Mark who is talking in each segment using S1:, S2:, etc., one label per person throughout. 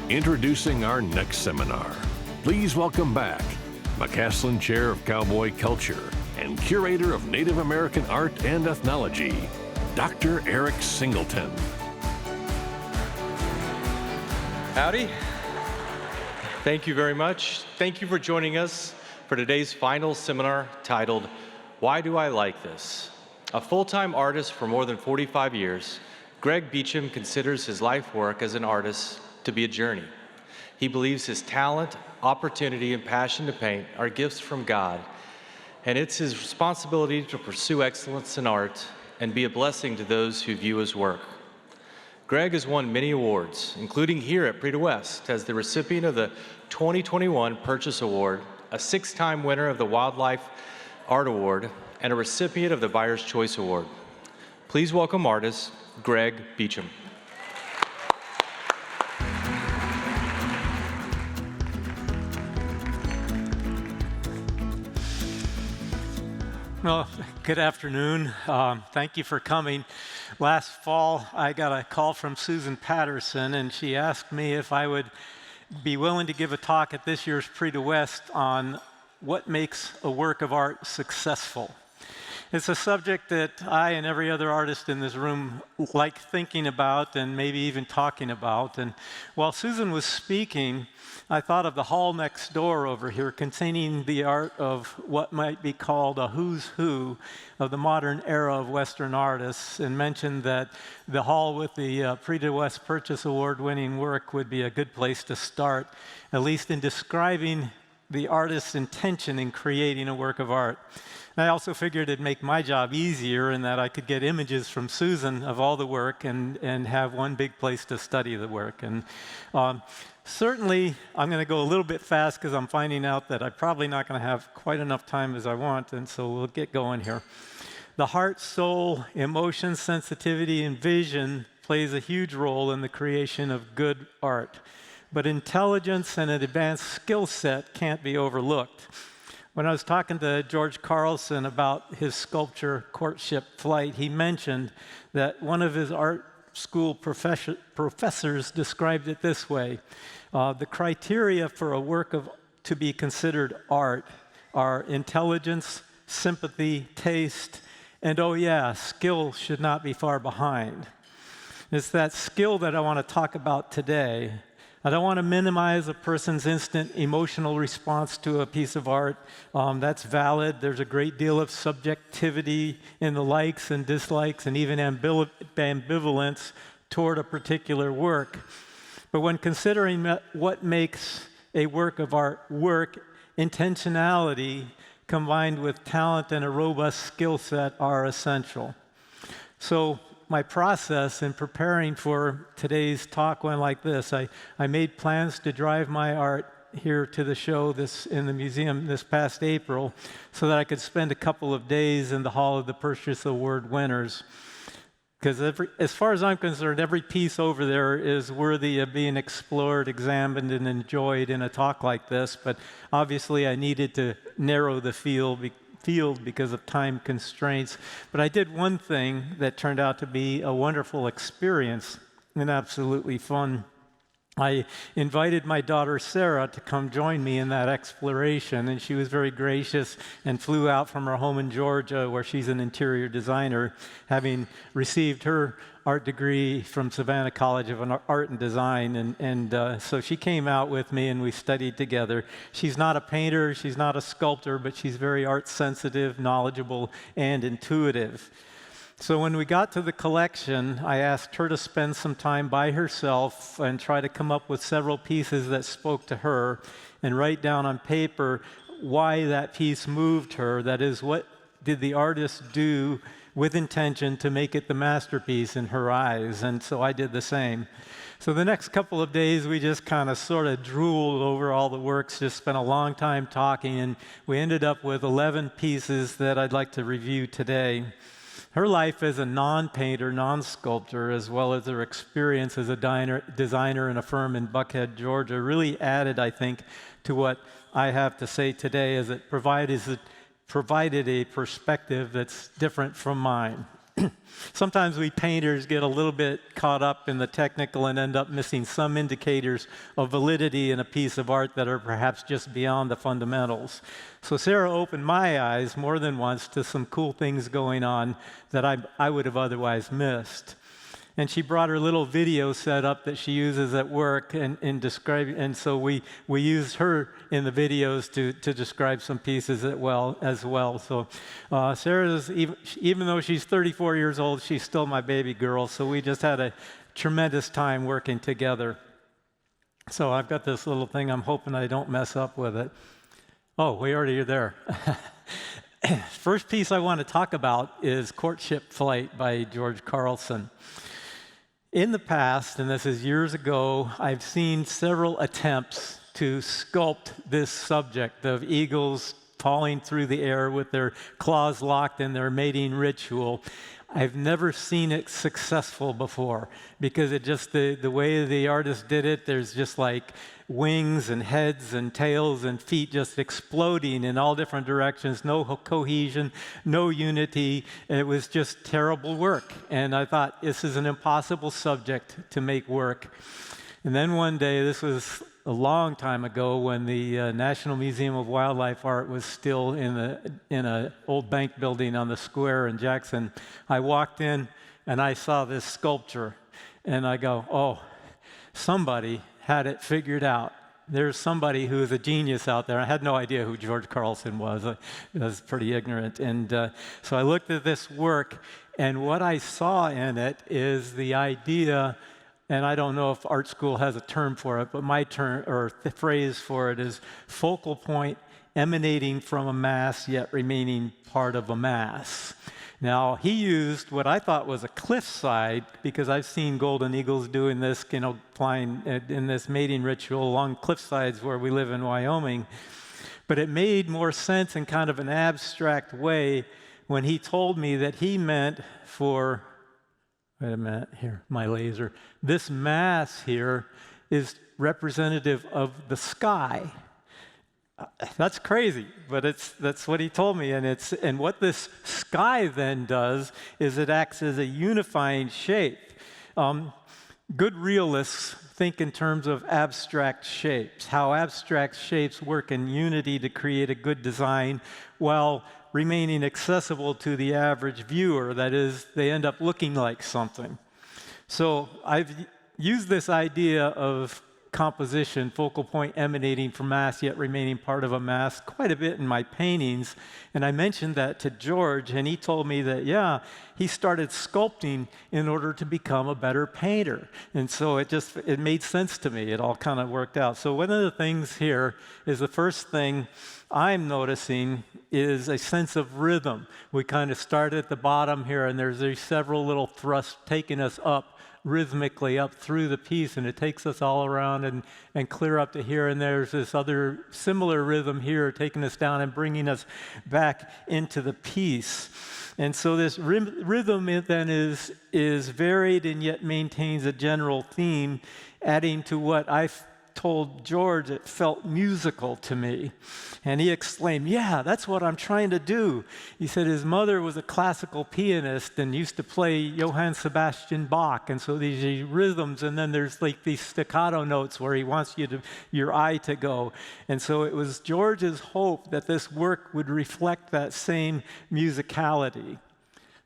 S1: Introducing our next seminar. Please welcome back McCaslin Chair of Cowboy Culture and Curator of Native American Art and Ethnology, Dr. Eric Singleton.
S2: Howdy. Thank you very much. Thank you for joining us for today's final seminar titled, Why Do I Like This? A full-time artist for more than 45 years, Greg Beecham considers his life work as an artist to be a journey. He believes his talent, opportunity, and passion to paint are gifts from God, and it's his responsibility to pursue excellence in art and be a blessing to those who view his work. Greg has won many awards, including here at Prix as the recipient of the 2021 Purchase Award, a 6-time winner of the Wildlife Art Award, and a recipient of the Buyer's Choice Award. Please welcome artist Greg Beecham.
S3: Well, good afternoon. Thank you for coming. Last fall, I got a call from Susan Patterson, and she asked me if I would be willing to give a talk at this year's Prix de West on what makes a work of art successful. It's a subject that I and every other artist in this room like thinking about and maybe even talking about. And while Susan was speaking, I thought of the hall next door over here containing the art of what might be called a who's who of the modern era of Western artists, and mentioned that the hall with the Prix de West Purchase Award winning work would be a good place to start, at least in describing the artist's intention in creating a work of art. And I also figured it'd make my job easier in that I could get images from Susan of all the work and have one big place to study the work. And certainly, I'm going to go a little bit fast because I'm finding out that I'm probably not going to have quite enough time as I want, and so we'll get going here. The heart, soul, emotion, sensitivity, and vision plays a huge role in the creation of good art. But intelligence and an advanced skill set can't be overlooked. When I was talking to George Carlson about his sculpture, Courtship Flight, he mentioned that one of his art school professors described it this way. The criteria for a work to be considered art are intelligence, sympathy, taste, and oh yeah, skill should not be far behind. It's that skill that I want to talk about today. I don't want to minimize a person's instant emotional response to a piece of art. That's valid. There's a great deal of subjectivity in the likes and dislikes and even ambivalence toward a particular work. But when considering what makes a work of art work, intentionality combined with talent and a robust skill set are essential. So my process in preparing for today's talk went like this. I made plans to drive my art here to the show in the museum this past April so that I could spend a couple of days in the Hall of the Purchase Award winners. Because as far as I'm concerned, every piece over there is worthy of being explored, examined, and enjoyed in a talk like this. But obviously, I needed to narrow the field because of time constraints. But I did one thing that turned out to be a wonderful experience and absolutely fun. I invited my daughter Sarah to come join me in that exploration, and she was very gracious and flew out from her home in Georgia, where she's an interior designer, having received her art degree from Savannah College of Art and Design, and so she came out with me and we studied together. She's not a painter, she's not a sculptor, but she's very art sensitive, knowledgeable, and intuitive. So when we got to the collection, I asked her to spend some time by herself and try to come up with several pieces that spoke to her and write down on paper why that piece moved her. That is, what did the artist do with intention to make it the masterpiece in her eyes? And so I did the same. So the next couple of days, we just kind of sort of drooled over all the works, just spent a long time talking, and we ended up with 11 pieces that I'd like to review today. Her life as a non-painter, non-sculptor, as well as her experience as a designer in a firm in Buckhead, Georgia, really added, I think, to what I have to say today, as it provided a perspective that's different from mine. Sometimes we painters get a little bit caught up in the technical and end up missing some indicators of validity in a piece of art that are perhaps just beyond the fundamentals. So Sarah opened my eyes more than once to some cool things going on that I would have otherwise missed. And she brought her little video set up that she uses at work and so we use her in the videos to describe some pieces as well. So Sarah's, even though she's 34 years old, she's still my baby girl. So we just had a tremendous time working together. So I've got this little thing. I'm hoping I don't mess up with it. Oh, we already are there. First piece I want to talk about is Courtship Flight by George Carlson. In the past, and this is years ago, I've seen several attempts to sculpt this subject of eagles falling through the air with their claws locked in their mating ritual. I've never seen it successful before because it just, the way the artist did it, there's just like wings and heads and tails and feet just exploding in all different directions, no cohesion, no unity. It was just terrible work. And I thought, this is an impossible subject to make work. And then one day, this was a long time ago when the National Museum of Wildlife Art was still in an old bank building on the square in Jackson. I walked in and I saw this sculpture and I go, oh, somebody had it figured out. There's somebody who is a genius out there. I had no idea who George Carlson was. I was pretty ignorant. And so I looked at this work, and what I saw in it is the idea, and I don't know if art school has a term for it, but my term, or the phrase for it, is focal point emanating from a mass, yet remaining part of a mass. Now, he used what I thought was a cliffside, because I've seen golden eagles doing this, flying in this mating ritual along cliffsides where we live in Wyoming. But it made more sense in kind of an abstract way when he told me that he meant for, wait a minute, here, my laser. This mass here is representative of the sky. That's crazy, but that's what he told me, and what this sky then does is it acts as a unifying shape. Good realists think in terms of abstract shapes, how abstract shapes work in unity to create a good design while remaining accessible to the average viewer. That is, they end up looking like something. So I've used this idea of composition, focal point emanating from mass yet remaining part of a mass, quite a bit in my paintings. And I mentioned that to George, and he told me that, yeah, he started sculpting in order to become a better painter. And so it made sense to me. It all kind of worked out. So one of the things here is the first thing I'm noticing is a sense of rhythm. We kind of start at the bottom here, and there's these several little thrusts taking us up rhythmically up through the piece, and it takes us all around and clear up to here, and there's this other similar rhythm here taking us down and bringing us back into the piece. And so this rhythm then is varied and yet maintains a general theme, adding to what I told George it felt musical to me. And he exclaimed, yeah, that's what I'm trying to do. He said his mother was a classical pianist and used to play Johann Sebastian Bach, and so these rhythms, and then there's like these staccato notes where he wants your eye to go. And so it was George's hope that this work would reflect that same musicality.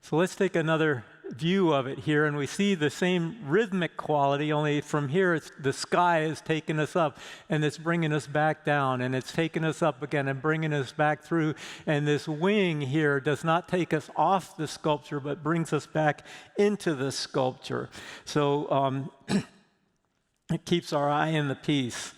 S3: So let's take another view of it here, and we see the same rhythmic quality, only from here the sky is taking us up and it's bringing us back down, and it's taking us up again and bringing us back through, and this wing here does not take us off the sculpture but brings us back into the sculpture. So it keeps our eye in the piece.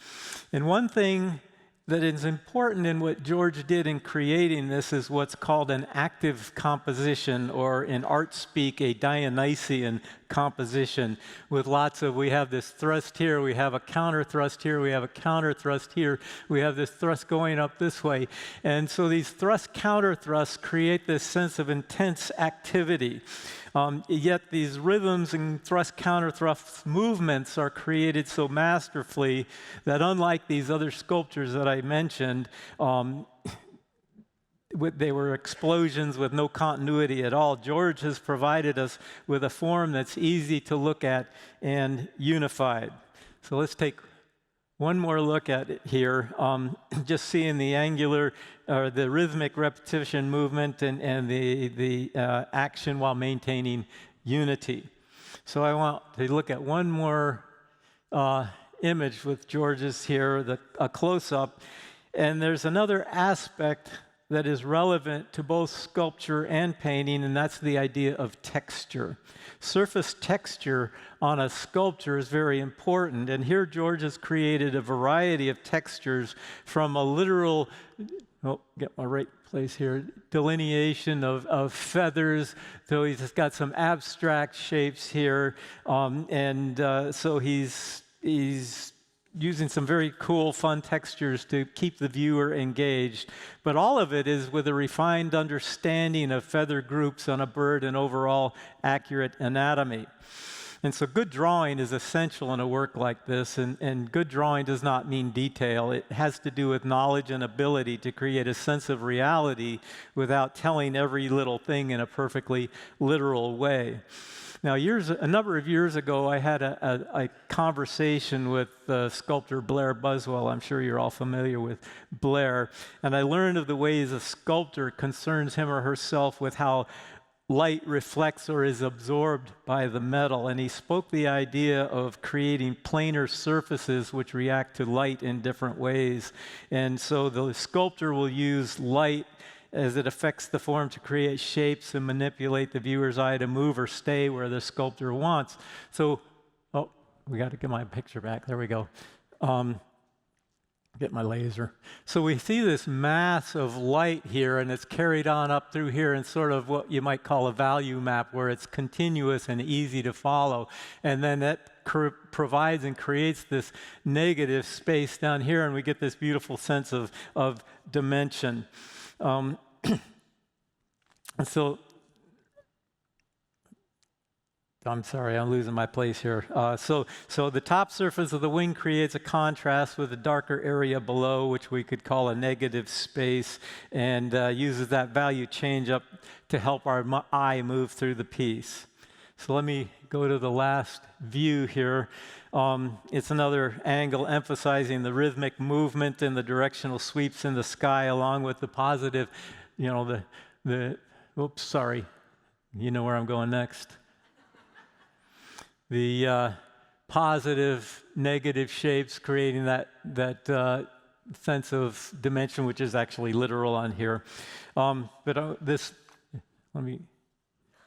S3: And one thing that is important in what George did in creating this is what's called an active composition, or in art speak, a Dionysian composition, with we have this thrust here, we have a counter thrust here, we have a counter thrust here, we have this thrust going up this way. And so these thrust counter thrusts create this sense of intense activity. Yet these rhythms and thrust counter thrust movements are created so masterfully that, unlike these other sculptures that I mentioned, they were explosions with no continuity at all. George has provided us with a form that's easy to look at and unified. So let's take one more look at it here, just seeing the angular or the rhythmic repetition movement and the action while maintaining unity. So I want to look at one more image with George's here, a close-up. And there's another aspect that is relevant to both sculpture and painting, and that's the idea of texture. Surface texture on a sculpture is very important, and here George has created a variety of textures from a literal, get my right place here, delineation of feathers, so he's got some abstract shapes here, so he's using some very cool, fun textures to keep the viewer engaged. But all of it is with a refined understanding of feather groups on a bird and overall accurate anatomy. And so good drawing is essential in a work like this, and good drawing does not mean detail. It has to do with knowledge and ability to create a sense of reality without telling every little thing in a perfectly literal way. Now, a number of years ago, I had a conversation with sculptor Blair Buswell. I'm sure you're all familiar with Blair. And I learned of the ways a sculptor concerns him or herself with how light reflects or is absorbed by the metal. And he spoke the idea of creating planar surfaces which react to light in different ways. And so the sculptor will use light as it affects the form to create shapes and manipulate the viewer's eye to move or stay where the sculptor wants. So, we got to get my picture back. There we go. Get my laser. So we see this mass of light here, and it's carried on up through here in sort of what you might call a value map, where it's continuous and easy to follow. And then that provides and creates this negative space down here, and we get this beautiful sense of dimension. And so, I'm sorry, I'm losing my place here. So the top surface of the wing creates a contrast with a darker area below, which we could call a negative space, and uses that value change up to help our eye move through the piece. So let me go to the last view here. It's another angle emphasizing the rhythmic movement and the directional sweeps in the sky, along with the positive, oops, sorry. You know where I'm going next. The positive, negative shapes creating that sense of dimension, which is actually literal on here.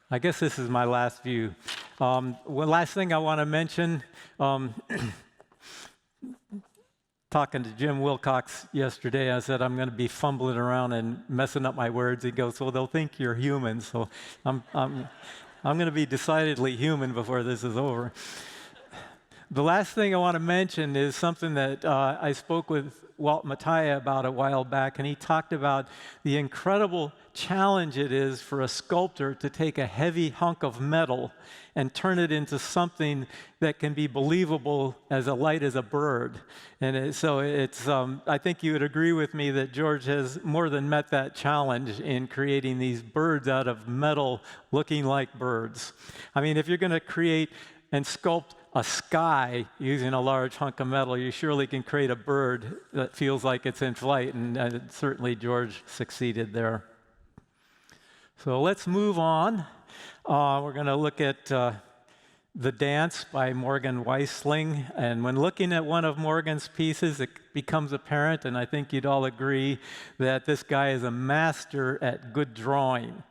S3: I guess this is my last view. One last thing I want to mention, talking to Jim Wilcox yesterday, I said I'm going to be fumbling around and messing up my words. He goes, well, they'll think you're human, so I'm going to be decidedly human before this is over. The last thing I want to mention is something that I spoke with Walt Mattia about a while back, and he talked about the incredible challenge it is for a sculptor to take a heavy hunk of metal and turn it into something that can be believable as light as a bird. And I think you would agree with me that George has more than met that challenge in creating these birds out of metal looking like birds. I mean, if you're going to create and sculpt a sky using a large hunk of metal, you surely can create a bird that feels like it's in flight, and certainly George succeeded there. So let's move on. We're going to look at The Dance by Morgan Weisling. And when looking at one of Morgan's pieces, it becomes apparent, and I think you'd all agree, that this guy is a master at good drawing.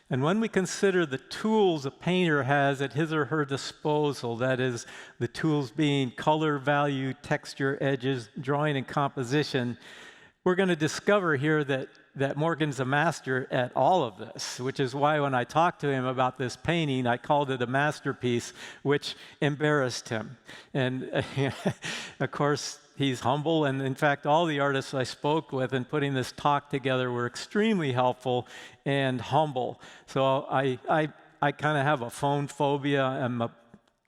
S3: And when we consider the tools a painter has at his or her disposal, that is, the tools being color, value, texture, edges, drawing, and composition, we're going to discover here that Morgan's a master at all of this, which is why when I talked to him about this painting, I called it a masterpiece, which embarrassed him. And of course, he's humble, and in fact, all the artists I spoke with in putting this talk together were extremely helpful and humble. So I kind of have a phone phobia. I'm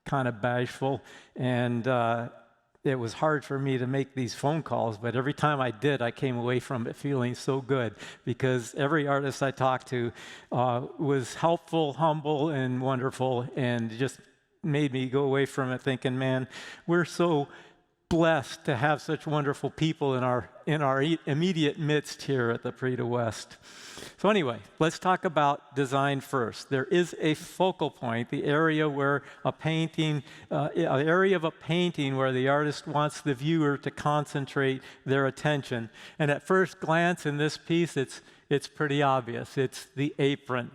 S3: kind of bashful, and it was hard for me to make these phone calls, but every time I did, I came away from it feeling so good because every artist I talked to was helpful, humble, and wonderful, and just made me go away from it thinking, man, we're so blessed to have such wonderful people in our immediate midst here at the Prix de West. So anyway, let's talk about design first. There is a focal point, the area where an area of a painting where the artist wants the viewer to concentrate their attention. And at first glance in this piece, it's pretty obvious. It's the apron.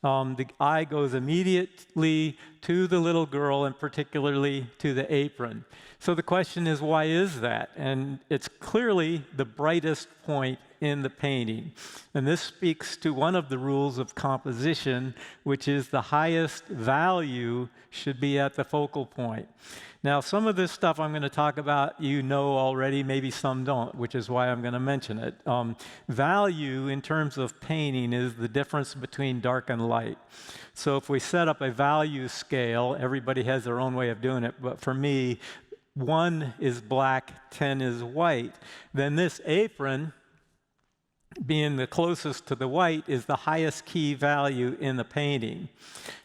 S3: The eye goes immediately to the little girl and particularly to the apron. So the question is, why is that? And it's clearly the brightest point in the painting. And this speaks to one of the rules of composition, which is the highest value should be at the focal point. Now, some of this stuff I'm going to talk about you know already, maybe some don't, which is why I'm going to mention it. Value in terms of painting is the difference between dark and light. So if we set up a value scale, everybody has their own way of doing it, but for me, 1 is black, 10 is white. Then this apron, being the closest to the white, is the highest key value in the painting.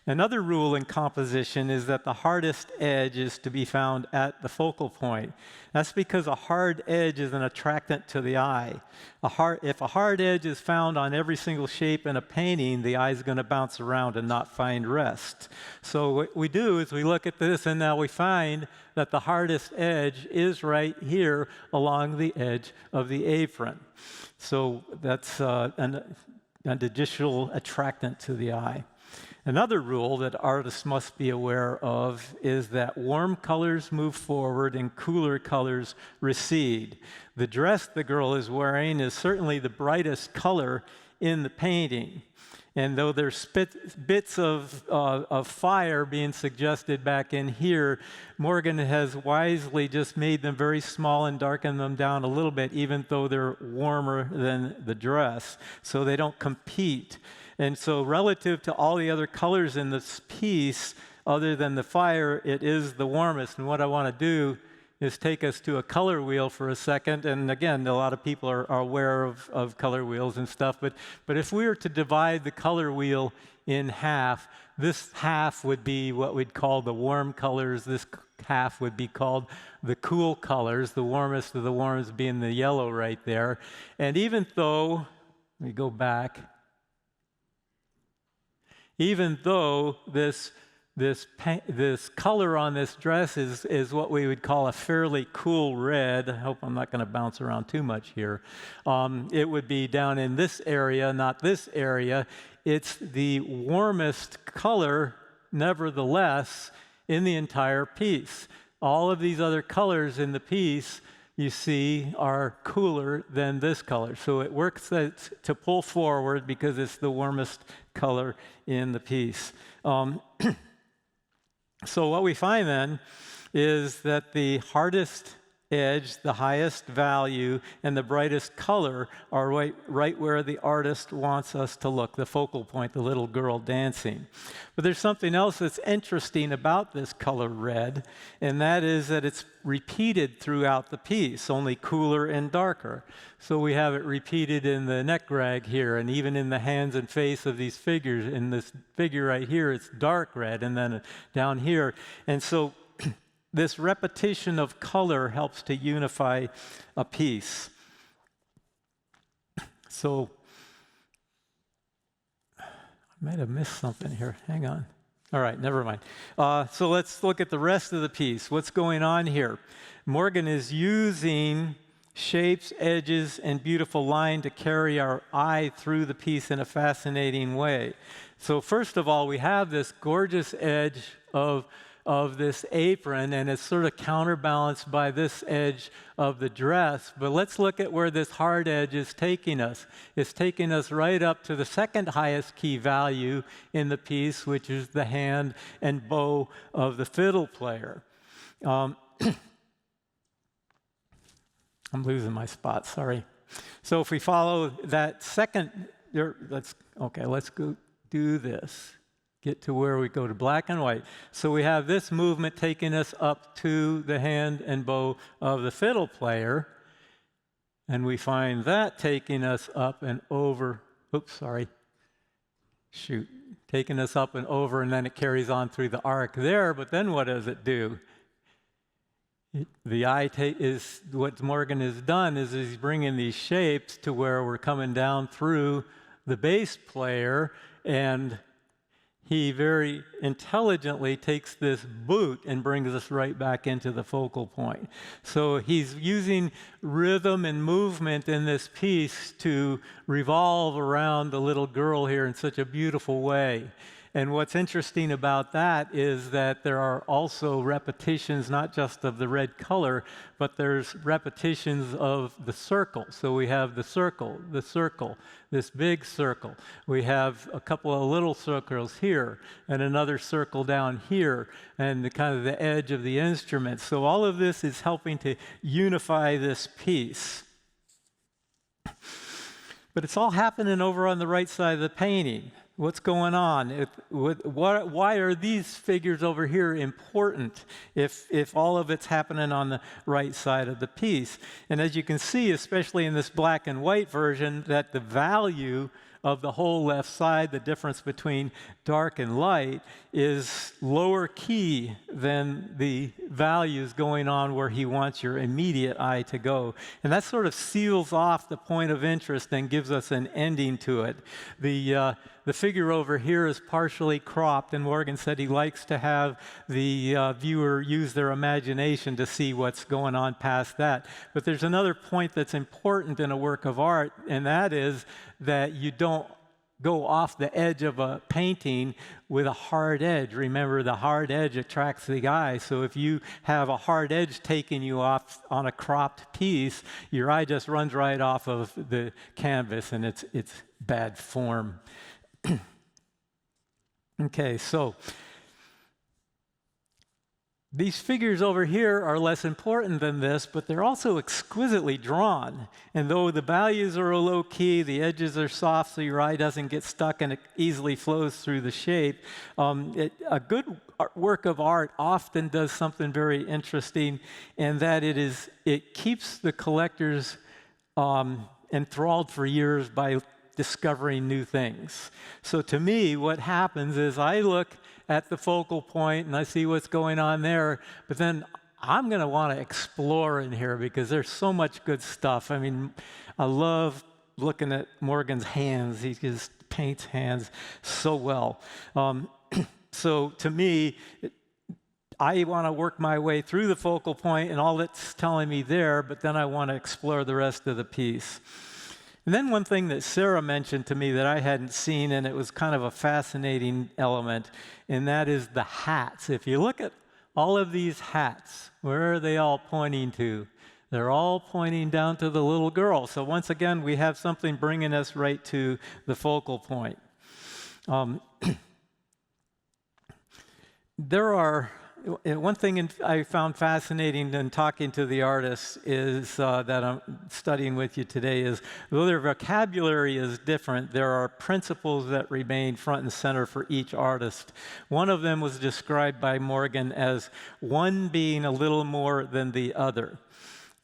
S3: Another rule in composition is that the hardest edge is to be found at the focal point. That's because a hard edge is an attractant to the eye. If a hard edge is found on every single shape in a painting, the eye is going to bounce around and not find rest. So what we do is we look at this, and now we find that the hardest edge is right here along the edge of the apron. So that's an additional attractant to the eye. Another rule that artists must be aware of is that warm colors move forward and cooler colors recede. The dress the girl is wearing is certainly the brightest color in the painting. And though there's bits of fire being suggested back in here, Morgan has wisely just made them very small and darkened them down a little bit, even though they're warmer than the dress, so they don't compete. And so relative to all the other colors in this piece, other than the fire, it is the warmest. And what I want to do is take us to a color wheel for a second. And again, a lot of people are aware of color wheels and stuff, but if we were to divide the color wheel in half, this half would be what we'd call the warm colors, this half would be called the cool colors, the warmest of the warmest being the yellow right there. And even though, let me go back, even though this color on this dress is what we would call a fairly cool red. I hope I'm not going to bounce around too much here. It would be down in this area, not this area. It's the warmest color, nevertheless, in the entire piece. All of these other colors in the piece, you see, are cooler than this color. So it works to pull forward because it's the warmest color in the piece. So what we find then is that the hardest edge, the highest value, and the brightest color are right where the artist wants us to look, the focal point, the little girl dancing. But there's something else that's interesting about this color red, and that is that it's repeated throughout the piece, only cooler and darker. So we have it repeated in the neck rag here, and even in the hands and face of these figures. In this figure right here, it's dark red, and then down here. And so this repetition of color helps to unify a piece. So I might have missed something here. Hang on. All right, never mind. So let's look at the rest of the piece. What's going on here? Morgan is using shapes, edges, and beautiful line to carry our eye through the piece in a fascinating way. So first of all, we have this gorgeous edge of this apron, and it's sort of counterbalanced by this edge of the dress. But let's look at where this hard edge is taking us. It's taking us right up to the second highest key value in the piece, which is the hand and bow of the fiddle player. I'm losing my spot, sorry. So if we follow that second, let's go do this. get to where we go to black and white. So we have this movement taking us up to the hand and bow of the fiddle player, and we find that taking us up and over, taking us up and over, and then it carries on through the arc there, but then what does it do? The eye is, what Morgan has done is he's bringing these shapes to where we're coming down through the bass player, and he very intelligently takes this boot and brings us right back into the focal point. So he's using rhythm and movement in this piece to revolve around the little girl here in such a beautiful way. And what's interesting about that is that there are also repetitions, not just of the red color, but there's repetitions of the circle. So we have the circle, this big circle. We have a couple of little circles here, and another circle down here, and the kind of the edge of the instrument. So all of this is helping to unify this piece. But it's all happening over on the right side of the painting. What's going on? Why are these figures over here important if all of it's happening on the right side of the piece? And as you can see, especially in this black and white version, that the value of the whole left side, the difference between dark and light, is lower key than the values going on where he wants your immediate eye to go. And that sort of seals off the point of interest and gives us an ending to it. The figure over here is partially cropped, and Morgan said he likes to have the viewer use their imagination to see what's going on past that. But there's another point that's important in a work of art, and that is that you don't go off the edge of a painting with a hard edge. Remember, the hard edge attracts the eye. So if you have a hard edge taking you off on a cropped piece, your eye just runs right off of the canvas, and it's bad form. Okay, so these figures over here are less important than this, but they're also exquisitely drawn. And though the values are low key, the edges are soft so your eye doesn't get stuck and it easily flows through the shape. A good work of art often does something very interesting, and that it keeps the collectors enthralled for years by discovering new things. So to me, what happens is I look at the focal point and I see what's going on there, but then I'm going to want to explore in here because there's so much good stuff. I mean, I love looking at Morgan's hands. He just paints hands so well. So to me, I want to work my way through the focal point and all it's telling me there, but then I want to explore the rest of the piece. And then one thing that Sarah mentioned to me that I hadn't seen, and it was kind of a fascinating element, and that is the hats. If you look at all of these hats, where are they all pointing to? They're all pointing down to the little girl. So once again, we have something bringing us right to the focal point. One thing I found fascinating in talking to the artists is that I'm studying with you today is, though their vocabulary is different, there are principles that remain front and center for each artist. One of them was described by Morgan as one being a little more than the other.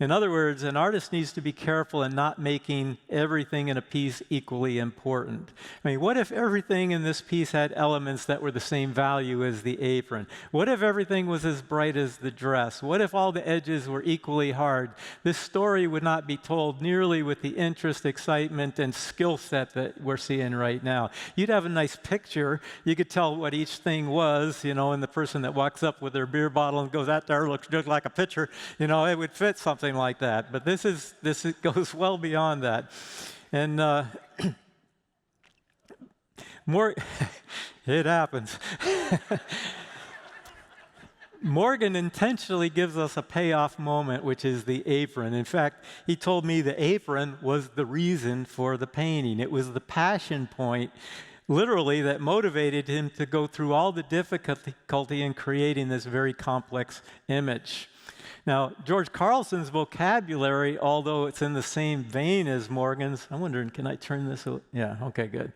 S3: In other words, an artist needs to be careful in not making everything in a piece equally important. I mean, what if everything in this piece had elements that were the same value as the apron? What if everything was as bright as the dress? What if all the edges were equally hard? This story would not be told nearly with the interest, excitement, and skill set that we're seeing right now. You'd have a nice picture. You could tell what each thing was, and the person that walks up with their beer bottle and goes, that there looks just like a picture, it would fit something like that. But this goes well beyond that. And it happens. Morgan intentionally gives us a payoff moment, which is the apron. In fact, he told me the apron was the reason for the painting. It was the passion point, literally, that motivated him to go through all the difficulty in creating this very complex image. Now, George Carlson's vocabulary, although it's in the same vein as Morgan's, I'm wondering, can I turn this? Yeah, okay, good.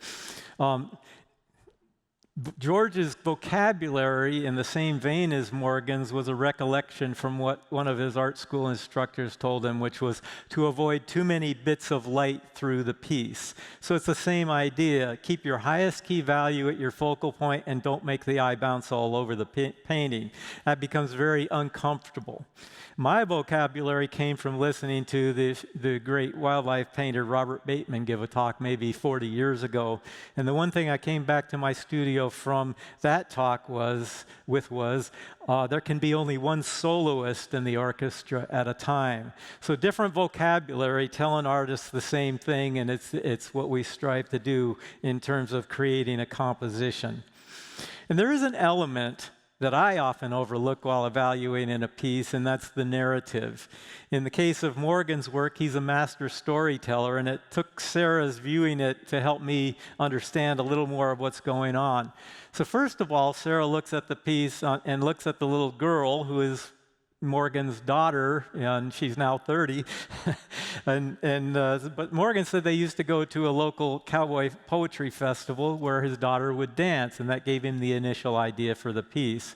S3: George's vocabulary, in the same vein as Morgan's, was a recollection from what one of his art school instructors told him, which was to avoid too many bits of light through the piece. So it's the same idea. Keep your highest key value at your focal point and don't make the eye bounce all over the painting. That becomes very uncomfortable. My vocabulary came from listening to the great wildlife painter Robert Beecham give a talk maybe 40 years ago. And the one thing I came back to my studio from that talk was there can be only one soloist in the orchestra at a time. So different vocabulary telling artists the same thing, and it's what we strive to do in terms of creating a composition. And there is an element that I often overlook while evaluating a piece, and that's the narrative. In the case of Morgan's work, he's a master storyteller, and it took Sarah's viewing it to help me understand a little more of what's going on. So first of all, Sarah looks at the piece and looks at the little girl who is Morgan's daughter, and she's now 30. But Morgan said they used to go to a local cowboy poetry festival where his daughter would dance, and that gave him the initial idea for the piece.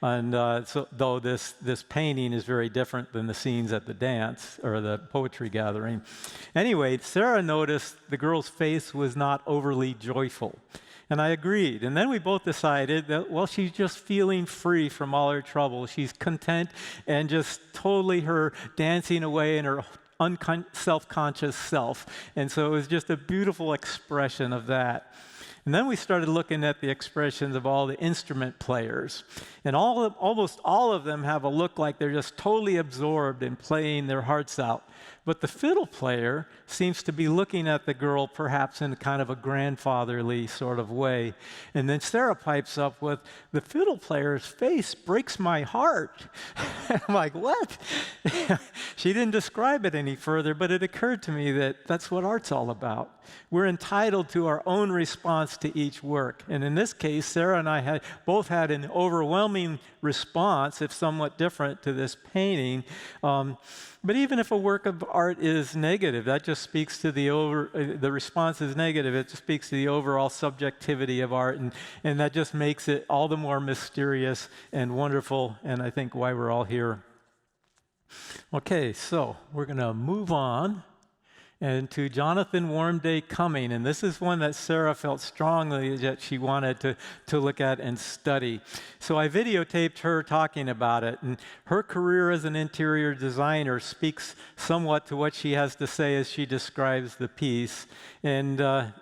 S3: And though this painting is very different than the scenes at the dance or the poetry gathering. Anyway, Sarah noticed the girl's face was not overly joyful. And I agreed. And then we both decided that, well, she's just feeling free from all her trouble. She's content and just totally her dancing away in her self-conscious self. And so it was just a beautiful expression of that. And then we started looking at the expressions of all the instrument players. And almost all of them have a look like they're just totally absorbed in playing their hearts out. But the fiddle player seems to be looking at the girl perhaps in kind of a grandfatherly sort of way. And then Sarah pipes up with, the fiddle player's face breaks my heart. I'm like, what? She didn't describe it any further, but it occurred to me that that's what art's all about. We're entitled to our own response to each work. And in this case, Sarah and I both had an overwhelming response, if somewhat different, to this painting. But even if a work of art is negative, that just speaks to the response is negative. It just speaks to the overall subjectivity of art, and that just makes it all the more mysterious and wonderful, and I think why we're all here. Okay, so we're going to move on and to Jonathan Warmday Cumming. And this is one that Sarah felt strongly that she wanted to look at and study. So I videotaped her talking about it. And her career as an interior designer speaks somewhat to what she has to say as she describes the piece. And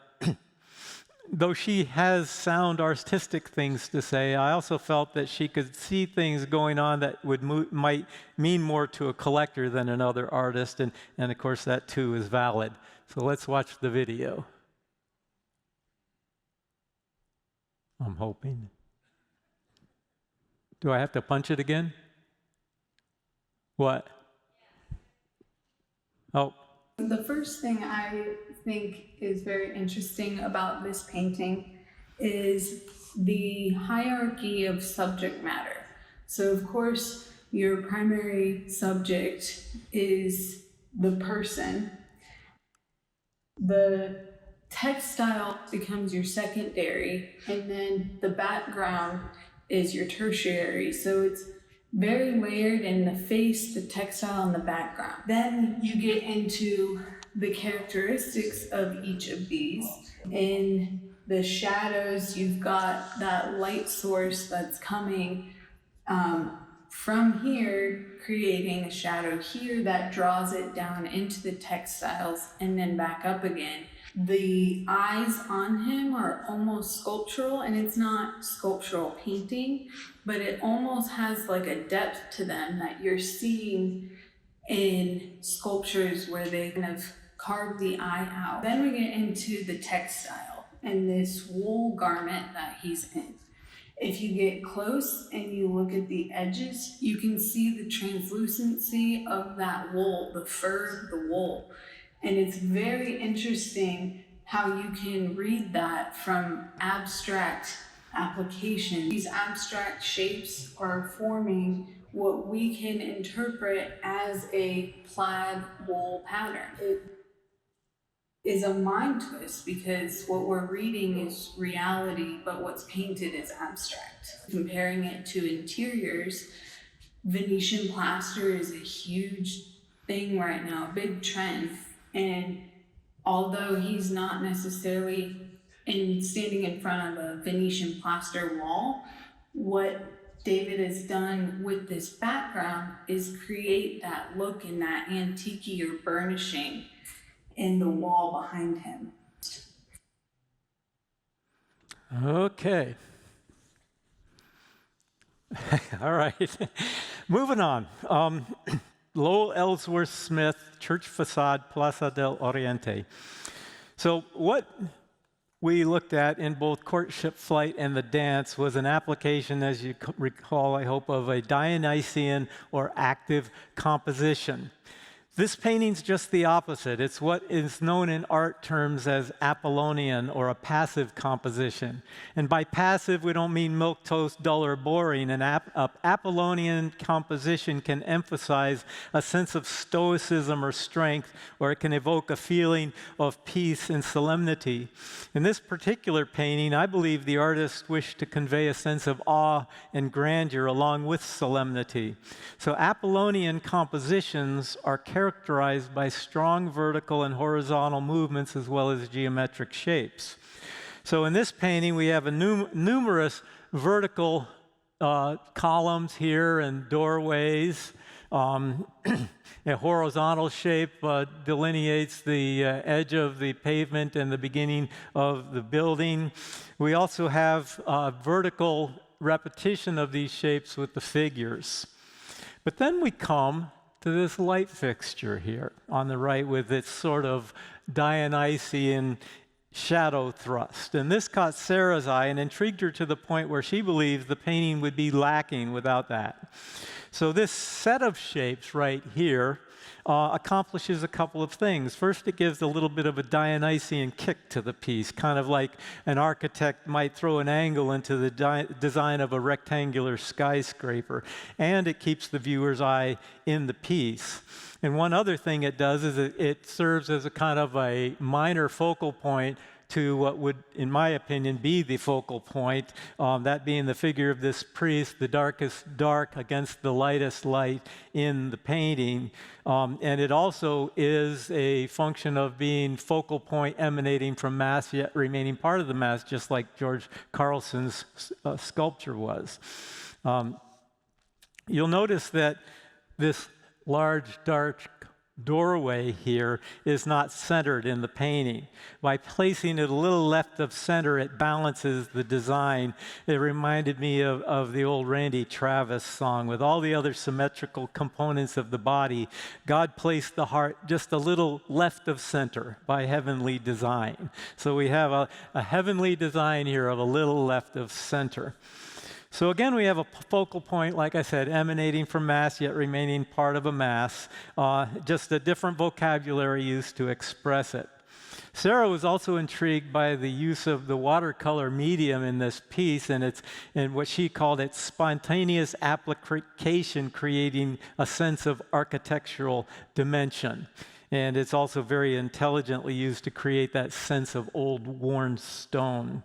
S3: though she has sound artistic things to say, I also felt that she could see things going on that might mean more to a collector than another artist, and of course that too is valid. So let's watch the video. I'm hoping. Do I have to punch it again? What? Oh.
S4: The first thing I think is very interesting about this painting is the hierarchy of subject matter. So of course, your primary subject is the person. The textile becomes your secondary, and then the background is your tertiary. So it's very layered in the face, the textile, and the background. Then you get into the characteristics of each of these. In the shadows, you've got that light source that's coming from here, creating a shadow here that draws it down into the textiles and then back up again. The eyes on him are almost sculptural, and it's not sculptural painting, but it almost has like a depth to them that you're seeing in sculptures where they kind of carve the eye out. Then we get into the textile and this wool garment that he's in. If you get close and you look at the edges, you can see the translucency of that wool, the fur of the wool. And it's very interesting how you can read that from abstract application. These abstract shapes are forming what we can interpret as a plaid wool pattern. is a mind twist because what we're reading is reality, but what's painted is abstract. Comparing it to interiors, Venetian plaster is a huge thing right now, a big trend. And although he's not necessarily standing in front of a Venetian plaster wall, what David has done with this background is create that look and that antique or burnishing in the wall behind him.
S3: Okay. All right. Moving on. Lowell Ellsworth Smith, Church Facade, Plaza del Oriente. So what we looked at in both Courtship Flight and The Dance was an application, as you recall, I hope, of a Dionysian or active composition. This painting's just the opposite. It's what is known in art terms as Apollonian, or a passive composition. And by passive, we don't mean milquetoast, dull, or boring. An Apollonian composition can emphasize a sense of stoicism or strength, or it can evoke a feeling of peace and solemnity. In this particular painting, I believe the artist wished to convey a sense of awe and grandeur along with solemnity. So Apollonian compositions are characterized by strong vertical and horizontal movements as well as geometric shapes. So in this painting, we have numerous vertical columns here and doorways. A horizontal shape delineates the edge of the pavement and the beginning of the building. We also have vertical repetition of these shapes with the figures. But then we come to this light fixture here on the right with its sort of Dionysian shadow thrust. And this caught Sarah's eye and intrigued her to the point where she believes the painting would be lacking without that. So this set of shapes right here accomplishes a couple of things. First, it gives a little bit of a Dionysian kick to the piece, kind of like an architect might throw an angle into the design of a rectangular skyscraper, and it keeps the viewer's eye in the piece. And one other thing it does is it serves as a kind of a minor focal point to what would, in my opinion, be the focal point, that being the figure of this priest, the darkest dark against the lightest light in the painting. And it also is a function of being focal point emanating from Mass, yet remaining part of the Mass, just like George Carlson's sculpture was. You'll notice that this large, dark doorway here is not centered in the painting. By placing it a little left of center, it balances the design. It reminded me of the old Randy Travis song. With all the other symmetrical components of the body, God placed the heart just a little left of center by heavenly design. So we have a heavenly design here of a little left of center. So again, we have a focal point, like I said, emanating from Mass, yet remaining part of a Mass, just a different vocabulary used to express it. Sarah was also intrigued by the use of the watercolor medium in this piece, and what she called its spontaneous application, creating a sense of architectural dimension. And it's also very intelligently used to create that sense of old, worn stone.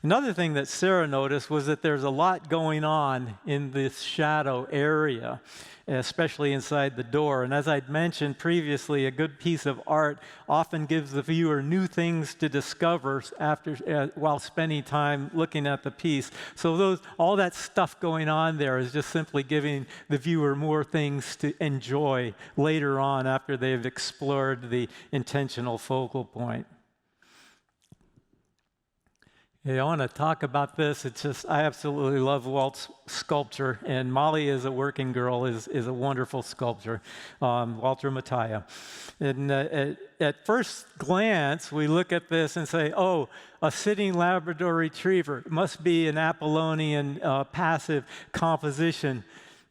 S3: Another thing that Sarah noticed was that there's a lot going on in this shadow area, especially inside the door. And as I'd mentioned previously, a good piece of art often gives the viewer new things to discover while spending time looking at the piece. So all that stuff going on there is just simply giving the viewer more things to enjoy later on after they've explored the intentional focal point. Yeah, I want to talk about this. It's just, I absolutely love Walt's sculpture, and Molly is a working girl, is a wonderful sculptor, Walter Mattia. And at first glance, we look at this and say, oh, a sitting Labrador Retriever. It must be an Apollonian passive composition.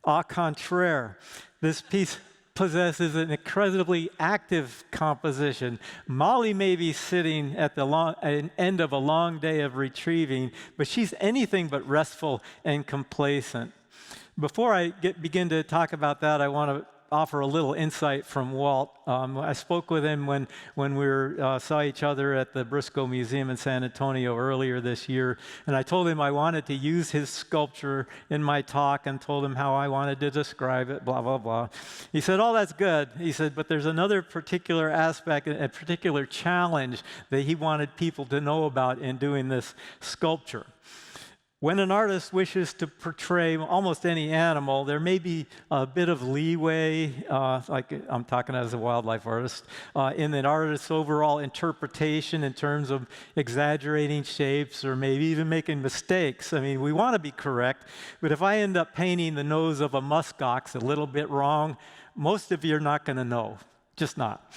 S3: Au contraire, this piece possesses an incredibly active composition. Molly may be sitting at the end of a long day of retrieving, but she's anything but restful and complacent. Before I begin to talk about that, I want to offer a little insight from Walt. I spoke with him when we saw each other at the Briscoe Museum in San Antonio earlier this year, and I told him I wanted to use his sculpture in my talk and told him how I wanted to describe it, blah, blah, blah. He said, "Oh, that's good." He said, "But there's another particular aspect, a particular challenge that he wanted people to know about in doing this sculpture. When an artist wishes to portray almost any animal, there may be a bit of leeway, like I'm talking as a wildlife artist, in an artist's overall interpretation in terms of exaggerating shapes or maybe even making mistakes. I mean, we want to be correct, but if I end up painting the nose of a muskox a little bit wrong, most of you are not going to know, just not.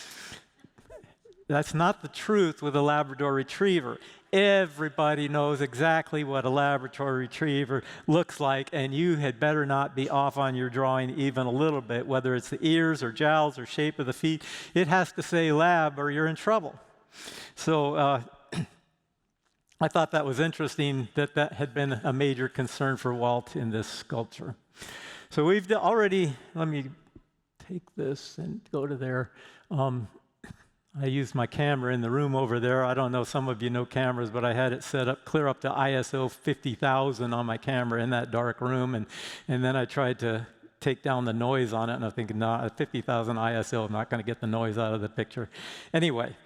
S3: That's not the truth with a Labrador Retriever. Everybody knows exactly what a Labrador Retriever looks like, and you had better not be off on your drawing even a little bit, whether it's the ears or jowls or shape of the feet. It has to say lab or you're in trouble. So I thought that was interesting that that had been a major concern for Walt in this sculpture. So we've already, let me take this and go to there. I used my camera in the room over there. I don't know, some of you know cameras, but I had it set up, clear up to ISO 50,000 on my camera in that dark room, and then I tried to take down the noise on it, and I'm thinking, no, 50,000 ISO, I'm not going to get the noise out of the picture. Anyway,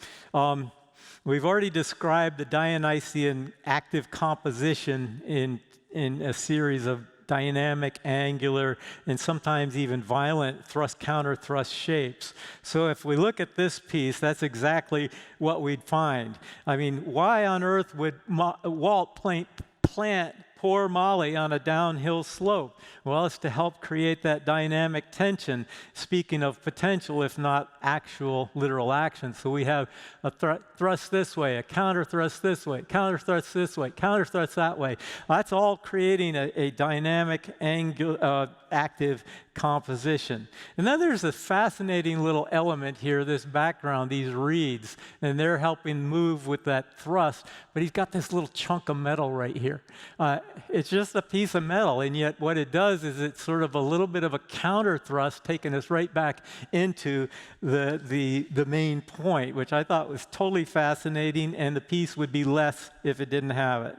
S3: we've already described the Dionysian active composition in a series of dynamic, angular, and sometimes even violent thrust, counter thrust shapes. So if we look at this piece, that's exactly what we'd find. I mean, why on earth would Walt plant poor Molly on a downhill slope? Well, it's to help create that dynamic tension, speaking of potential, if not actual literal action. So we have a thrust this way, a counter thrust this way, counter thrust this way, counter thrust that way. That's all creating a dynamic, active composition. And then there's a fascinating little element here, this background, these reeds, and they're helping move with that thrust, but he's got this little chunk of metal right here. It's just a piece of metal, and yet what it does is it's sort of a little bit of a counter thrust, taking us right back into the main point, which I thought was totally fascinating, and the piece would be less if it didn't have it.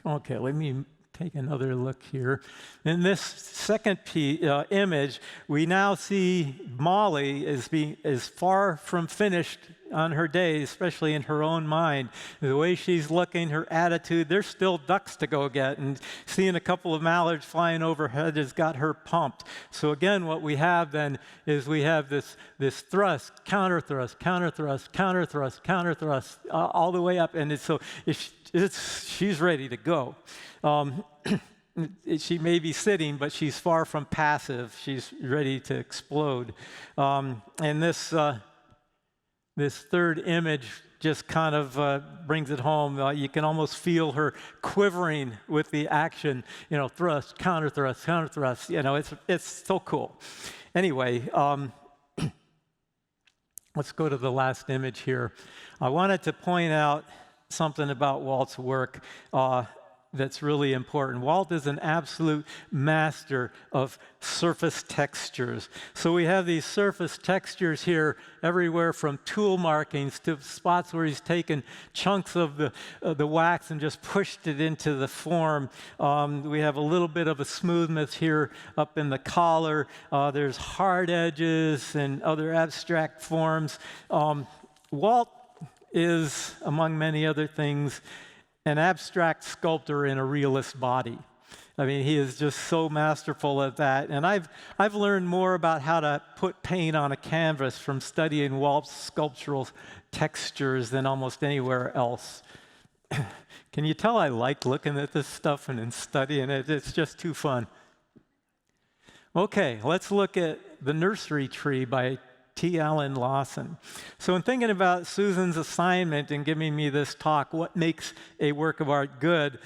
S3: Okay, let me take another look here. In this second image, we now see Molly is far from finished on her day, especially in her own mind. The way she's looking, her attitude, there's still ducks to go get, and seeing a couple of mallards flying overhead has got her pumped. So again, what we have then is we have this thrust, counter thrust, counter thrust, counter thrust, counter thrust, all the way up, and she's ready to go. She may be sitting, but she's far from passive. She's ready to explode. And this third image just kind of brings it home. You can almost feel her quivering with the action. You know, thrust, counter thrust, counter thrust. You know, it's so cool. Anyway, let's go to the last image here. I wanted to point out something about Walt's work that's really important. Walt is an absolute master of surface textures. So we have these surface textures here everywhere, from tool markings to spots where he's taken chunks of the wax and just pushed it into the form. We have a little bit of a smoothness here up in the collar. There's hard edges and other abstract forms. Walt is, among many other things, an abstract sculptor in a realist body. I mean, he is just so masterful at that. And I've learned more about how to put paint on a canvas from studying Walt's sculptural textures than almost anywhere else. Can you tell I like looking at this stuff and studying it? It's just too fun. Okay, let's look at The Nursery Tree by T. Allen Lawson. So in thinking about Susan's assignment and giving me this talk, what makes a work of art good,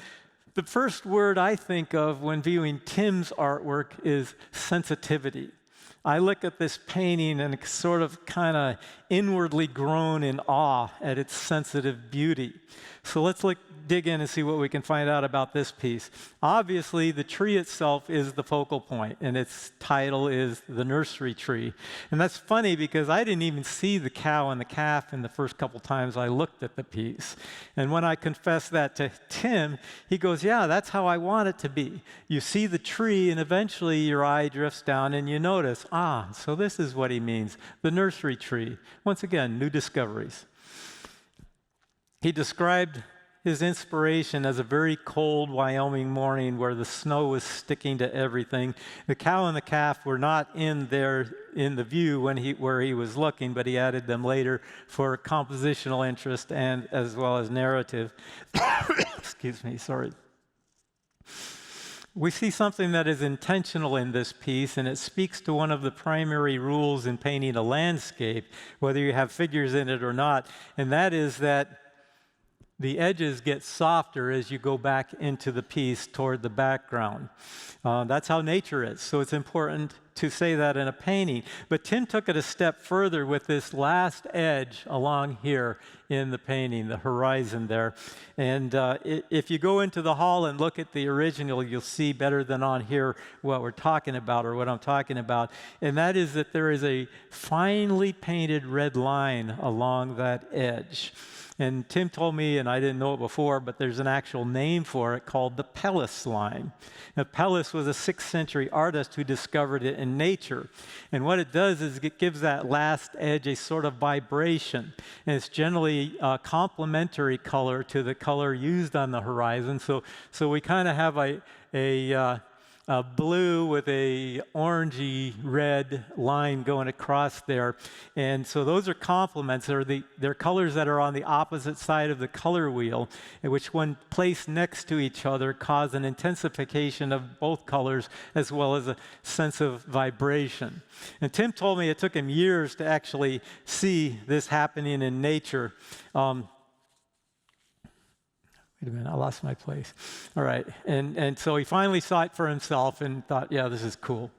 S3: the first word I think of when viewing Tim's artwork is sensitivity. I look at this painting and sort of kind of inwardly groan in awe at its sensitive beauty. So let's look dig in and see what we can find out about this piece. Obviously, the tree itself is the focal point, and its title is The Nursery Tree. And that's funny because I didn't even see the cow and the calf in the first couple times I looked at the piece. And when I confessed that to Tim, he goes, yeah, that's how I want it to be. You see the tree, and eventually your eye drifts down and you notice, so this is what he means, the nursery tree. Once again, new discoveries. He described his inspiration as a very cold Wyoming morning where the snow was sticking to everything. The cow and the calf were not in the view where he was looking, but he added them later for compositional interest and as well as narrative. Excuse me, sorry. We see something that is intentional in this piece, and it speaks to one of the primary rules in painting a landscape, whether you have figures in it or not, and that is that the edges get softer as you go back into the piece toward the background. That's how nature is, so it's important to say that in a painting. But Tim took it a step further with this last edge along here in the painting, the horizon there. And if you go into the hall and look at the original, you'll see better than on here what we're talking about or what I'm talking about. And that is that there is a finely painted red line along that edge. And Tim told me, and I didn't know it before, but there's an actual name for it called the Pellis line. Now, Pellis was a 6th century artist who discovered it in nature. And what it does is it gives that last edge a sort of vibration. And it's generally a complementary color to the color used on the horizon. So we kind of have a blue with a orangey red line going across there. And so those are complements. They're colors that are on the opposite side of the color wheel, which when placed next to each other cause an intensification of both colors as well as a sense of vibration. And Tim told me it took him years to actually see this happening in nature. Wait a minute, I lost my place. All right, and so he finally saw it for himself and thought, yeah, this is cool.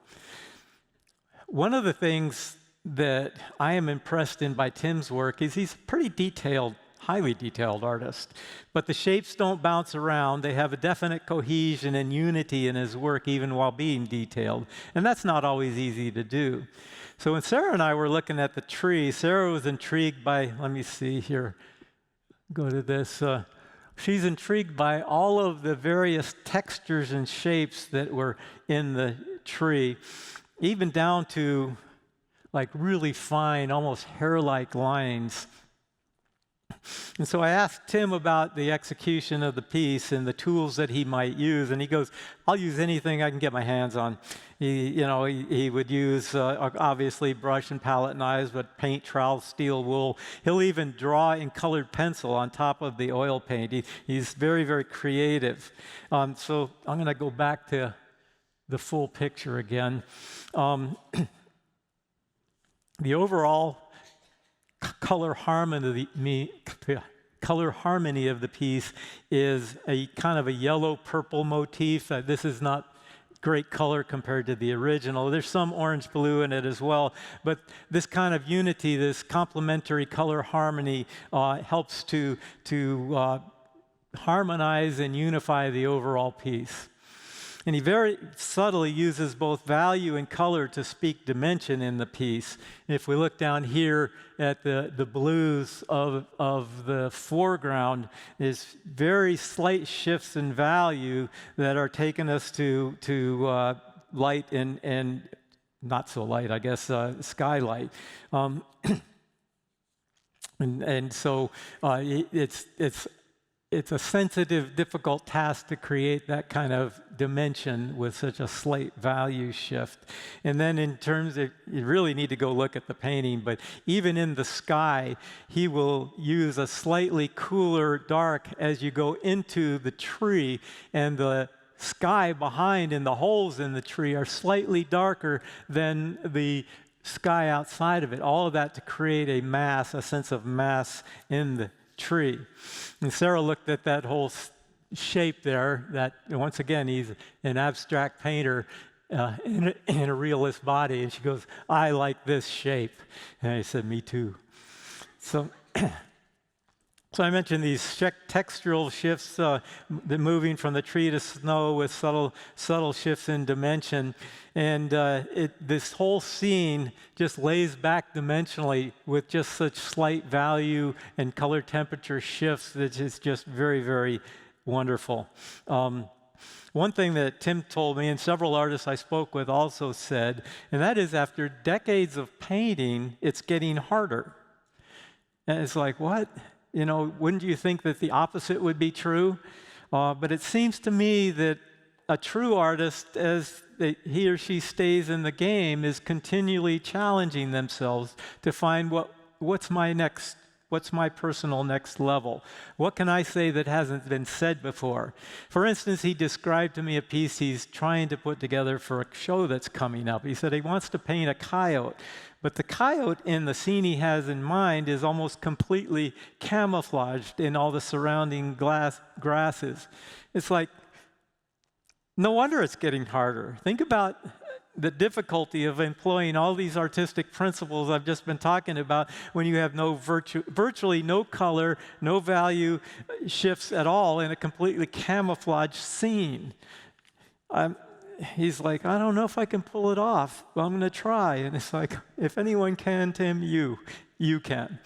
S3: One of the things that I am impressed in by Tim's work is he's a pretty detailed, highly detailed artist. But the shapes don't bounce around. They have a definite cohesion and unity in his work even while being detailed. And that's not always easy to do. So when Sarah and I were looking at the tree, Sarah was intrigued by, let me see here, go to this, she's intrigued by all of the various textures and shapes that were in the tree, even down to like really fine, almost hair-like lines. And so I asked Tim about the execution of the piece and the tools that he might use, and he goes, I'll use anything I can get my hands on. He would use, obviously, brush and palette knives, but paint, trowel, steel, wool. He'll even draw in colored pencil on top of the oil paint. He's very, very creative. So I'm going to go back to the full picture again. The overall color harmony of the piece is a kind of a yellow-purple motif. This is not great color compared to the original. There's some orange-blue in it as well, but this kind of unity, this complementary color harmony helps to harmonize and unify the overall piece. And he very subtly uses both value and color to speak dimension in the piece. If we look down here at the blues of the foreground, there's very slight shifts in value that are taking us to light and not so light, I guess, skylight. And so it's a sensitive, difficult task to create that kind of dimension with such a slight value shift. And then in terms of, you really need to go look at the painting, but even in the sky, he will use a slightly cooler dark as you go into the tree, and the sky behind and the holes in the tree are slightly darker than the sky outside of it. All of that to create a mass, a sense of mass in the tree. And Sarah looked at that whole shape there, that once again, he's an abstract painter in a realist body, and she goes, I like this shape. And I said, me too. So So I mentioned these textural shifts, the moving from the tree to snow with subtle shifts in dimension. And this whole scene just lays back dimensionally with just such slight value and color temperature shifts that is just very, very wonderful. One thing that Tim told me, and several artists I spoke with also said, and that is after decades of painting, it's getting harder. And it's like, what? You know, wouldn't you think that the opposite would be true? But it seems to me that a true artist, as he or she stays in the game, is continually challenging themselves to find what's my personal next level? What can I say that hasn't been said before? For instance, he described to me a piece he's trying to put together for a show that's coming up. He said he wants to paint a coyote, but the coyote in the scene he has in mind is almost completely camouflaged in all the surrounding grasses. It's like, no wonder it's getting harder. Think about the difficulty of employing all these artistic principles I've just been talking about when you have virtually no color, no value shifts at all in a completely camouflaged scene. He's like, I don't know if I can pull it off, but I'm going to try. And it's like, if anyone can, Tim, you can.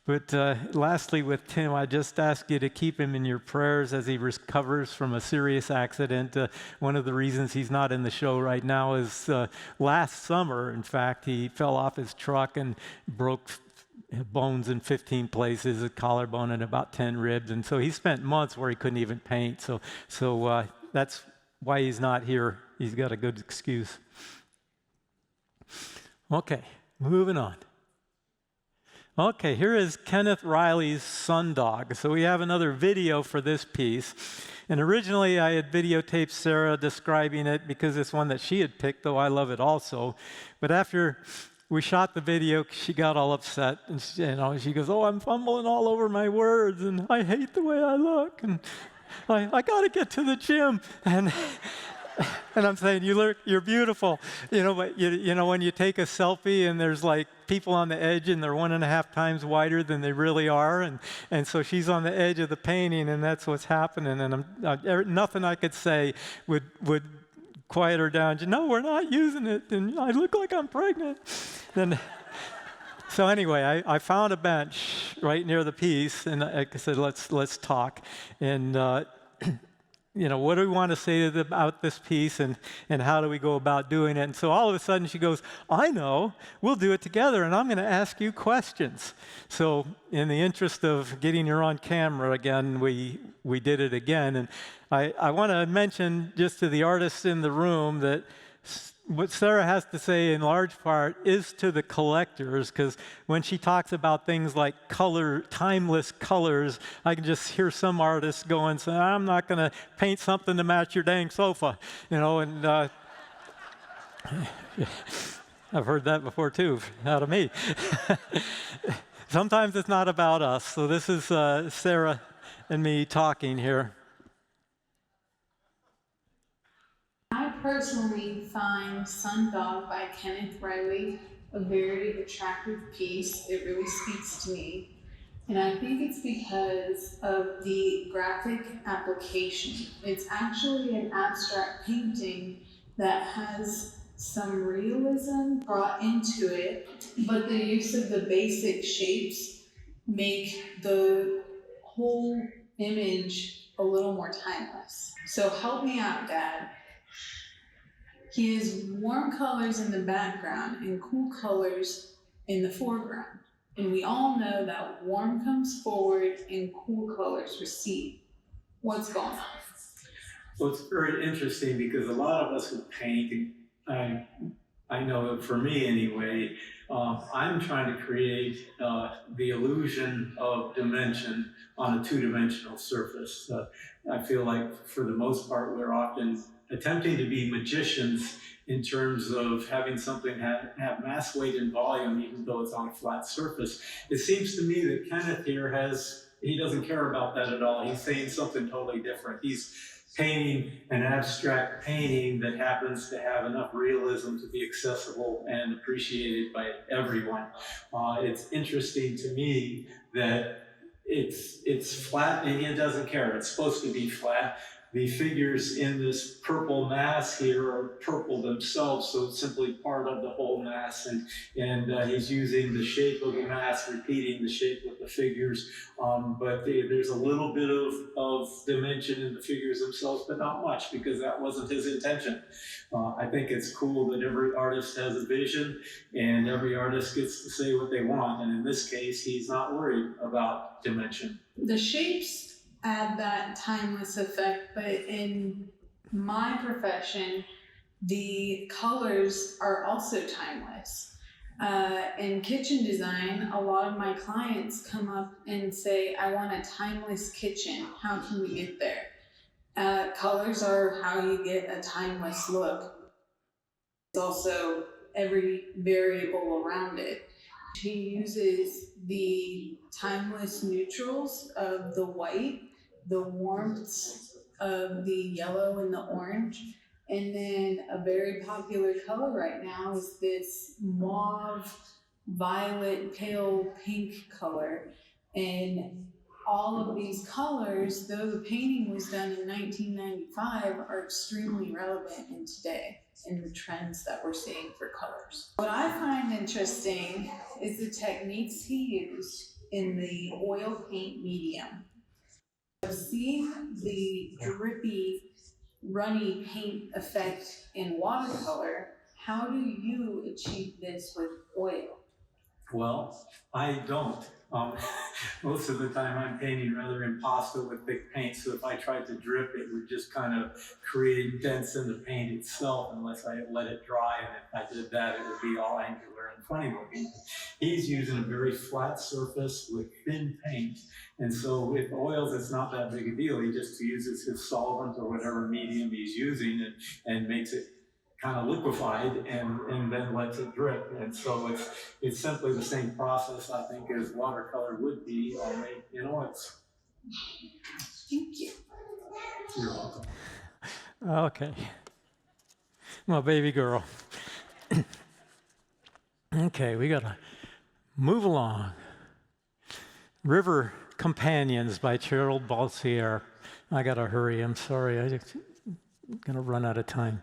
S3: But lastly, with Tim, I just ask you to keep him in your prayers as he recovers from a serious accident. One of the reasons he's not in the show right now is last summer, in fact, he fell off his truck and broke bones in 15 places, a collarbone and about 10 ribs. And so he spent months where he couldn't even paint. So that's why he's not here. He's got a good excuse. Okay, moving on. Okay, here is Kenneth Riley's Sundog. So we have another video for this piece. And originally I had videotaped Sarah describing it because it's one that she had picked, though I love it also. But after we shot the video, she got all upset. And she goes, oh, I'm fumbling all over my words, and I hate the way I look. And I got to get to the gym. And I'm saying, you're beautiful. But when you take a selfie and there's like people on the edge and they're 1.5 times wider than they really are. And so she's on the edge of the painting, and that's what's happening. And nothing I could say would quiet her down. No, we're not using it. And I look like I'm pregnant. So anyway, I found a bench right near the piece, and I said, let's talk. And what do we want to say about this piece, and how do we go about doing it? And so all of a sudden she goes, I know, we'll do it together, and I'm going to ask you questions. So in the interest of getting her on camera again, we did it again. And I want to mention just to the artists in the room that what Sarah has to say in large part is to the collectors, because when she talks about things like color, timeless colors, I can just hear some artists going, saying, I'm not going to paint something to match your dang sofa, and I've heard that before too, out of me. Sometimes it's not about us. So this is Sarah and me talking here.
S4: I personally find Sundog by Kenneth Riley a very attractive piece. It really speaks to me. And I think it's because of the graphic application. It's actually an abstract painting that has some realism brought into it, but the use of the basic shapes make the whole image a little more timeless. So help me out, Dad. He has warm colors in the background and cool colors in the foreground. And we all know that warm comes forward and cool colors recede. What's going on?
S3: Well, it's very interesting because a lot of us who paint, I know for me anyway, I'm trying to create the illusion of dimension on a two-dimensional surface. I feel like for the most part, we're often attempting to be magicians in terms of having something have mass, weight, and volume, even though it's on a flat surface. It seems to me that Kenneth here he doesn't care about that at all. He's saying something totally different. He's painting an abstract painting that happens to have enough realism to be accessible and appreciated by everyone. It's interesting to me that it's flat and it doesn't care. It's supposed to be flat. The figures in this purple mass here are purple themselves, so it's simply part of the whole mass. And he's using the shape of the mass, repeating the shape of the figures. But there's a little bit of dimension in the figures themselves, but not much, because that wasn't his intention. I think it's cool that every artist has a vision, and every artist gets to say what they want. And in this case, he's not worried about dimension.
S4: The shapes add that timeless effect, but in my profession, the colors are also timeless. In kitchen design, a lot of my clients come up and say, I want a timeless kitchen. How can we get there? Colors are how you get a timeless look. It's also every variable around it. She uses the timeless neutrals of the white, the warmths of the yellow and the orange, and then a very popular color right now is this mauve, violet, pale pink color. And all of these colors, though the painting was done in 1995, are extremely relevant in today in the trends that we're seeing for colors. What I find interesting is the techniques he used in the oil paint medium. I've seen the drippy, runny paint effect in watercolor. How do you achieve this with oil?
S3: Well, I don't. Most of the time I'm painting rather impasto with thick paint, so if I tried to drip, it would just kind of create dents in the paint itself unless I let it dry, and if I did that, it would be all angular and funny looking. He's using a very flat surface with thin paint, and so with oils, it's not that big a deal. He just uses his solvent or whatever medium he's using and makes it kind of liquefied and then lets it drip. And so it's simply the same process, I think, as watercolor would be, only in oils.
S4: Thank you.
S3: You're welcome. Okay. Well, baby girl. Okay, we got to move along. River Companions by Gerald Balsier. I got to hurry. I'm sorry. I'm going to run out of time.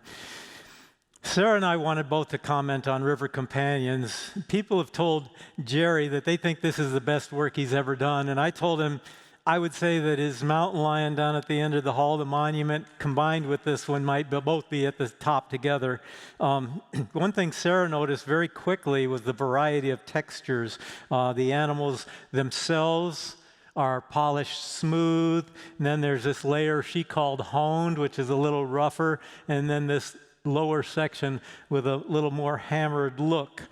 S3: Sarah and I wanted both to comment on River Companions. People have told Jerry that they think this is the best work he's ever done, and I told him I would say that his mountain lion down at the end of the hall, the monument, combined with this one might both be at the top together. One thing Sarah noticed very quickly was the variety of textures. The animals themselves are polished smooth, and then there's this layer she called honed, which is a little rougher, and then this lower section with a little more hammered look.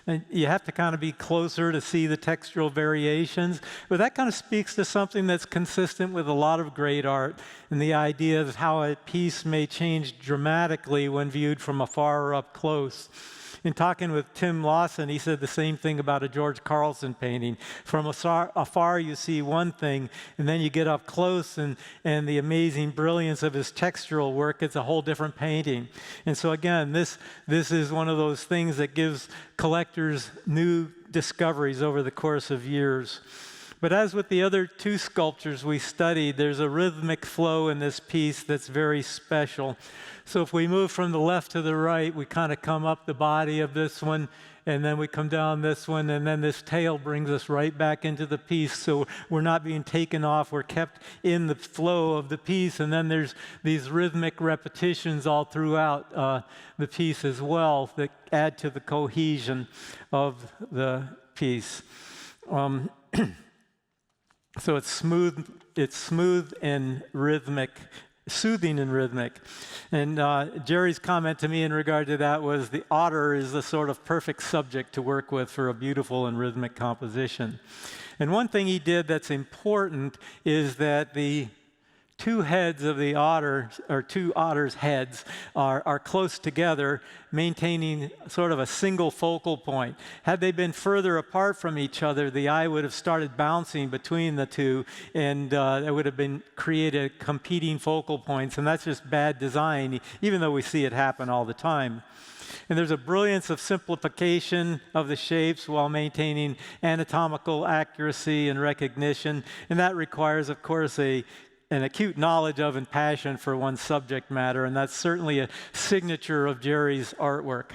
S3: And you have to kind of be closer to see the textural variations, but that kind of speaks to something that's consistent with a lot of great art, and the idea of how a piece may change dramatically when viewed from afar or up close. In talking with Tim Lawson, he said the same thing about a George Carlson painting. From afar, you see one thing, and then you get up close, and the amazing brilliance of his textural work, it's a whole different painting. And so again, this is one of those things that gives collectors new discoveries over the course of years. But as with the other two sculptures we studied, there's a rhythmic flow in this piece that's very special. So if we move from the left to the right, we kind of come up the body of this one, and then we come down this one, and then this tail brings us right back into the piece. So we're not being taken off, we're kept in the flow of the piece, and then there's these rhythmic repetitions all throughout the piece as well that add to the cohesion of the piece. So it's smooth and rhythmic, soothing and rhythmic. And Jerry's comment to me in regard to that was the otter is the sort of perfect subject to work with for a beautiful and rhythmic composition. And one thing he did that's important is that the two heads of the otter, or two otters' heads, are close together, maintaining sort of a single focal point. Had they been further apart from each other, the eye would have started bouncing between the two, and it would have been created competing focal points, and that's just bad design, even though we see it happen all the time. And there's a brilliance of simplification of the shapes while maintaining anatomical accuracy and recognition. And that requires, of course, an acute knowledge of and passion for one's subject matter. And that's certainly a signature of Jerry's artwork.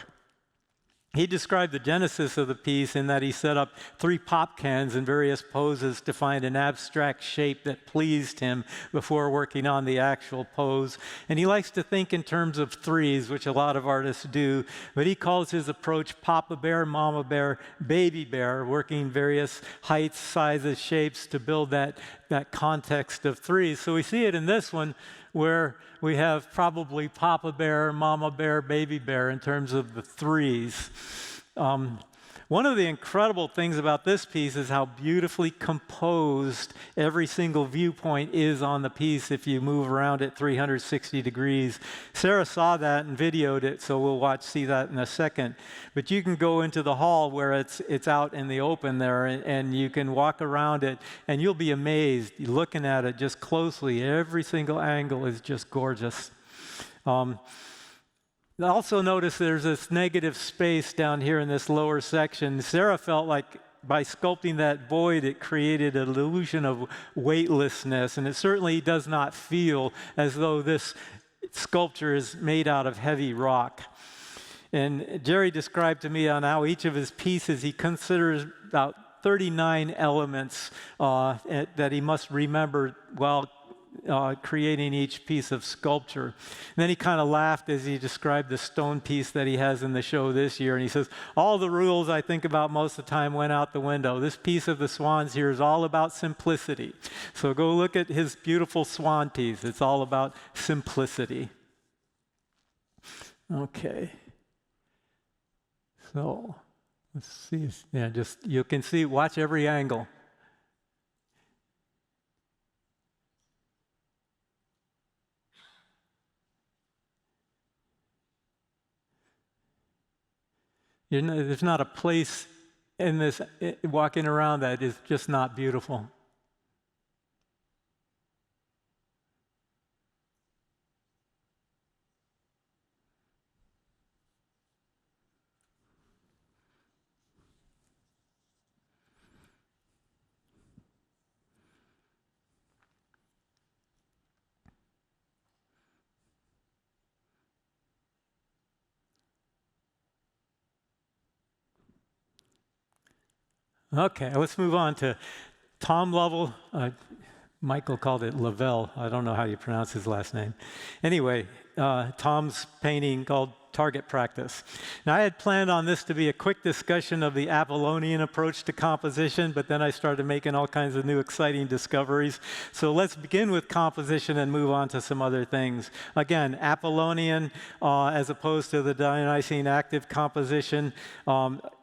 S3: He described the genesis of the piece in that he set up 3 pop cans in various poses to find an abstract shape that pleased him before working on the actual pose. And he likes to think in terms of threes, which a lot of artists do, but he calls his approach Papa Bear, Mama Bear, Baby Bear, working various heights, sizes, shapes to build that context of threes. So we see it in this one, where we have probably Papa Bear, Mama Bear, Baby Bear in terms of the threes. One of the incredible things about this piece is how beautifully composed every single viewpoint is on the piece if you move around it 360 degrees. Sarah saw that and videoed it, so we'll see that in a second. But you can go into the hall where it's out in the open there, and you can walk around it, and you'll be amazed looking at it just closely. Every single angle is just gorgeous. Also notice there's this negative space down here in this lower section. Sarah felt like by sculpting that void, it created an illusion of weightlessness, and it certainly does not feel as though this sculpture is made out of heavy rock. And Jerry described to me on how each of his pieces, he considers about 39 elements that he must remember while creating each piece of sculpture. And then he kind of laughed as he described the stone piece that he has in the show this year. And he says, all the rules I think about most of the time went out the window. This piece of the swans here is all about simplicity. So go look at his beautiful swan piece. It's all about simplicity. Okay. So let's see. Yeah, just you can see, watch every angle. There's not a place in this walking around that is just not beautiful. Okay, let's move on to Tom Lovell. Michael called it Lavelle. I don't know how you pronounce his last name. Anyway, Tom's painting called Target Practice. Now, I had planned on this to be a quick discussion of the Apollonian approach to composition, but then I started making all kinds of new exciting discoveries. So let's begin with composition and move on to some other things. Again, Apollonian, as opposed to the Dionysian active composition,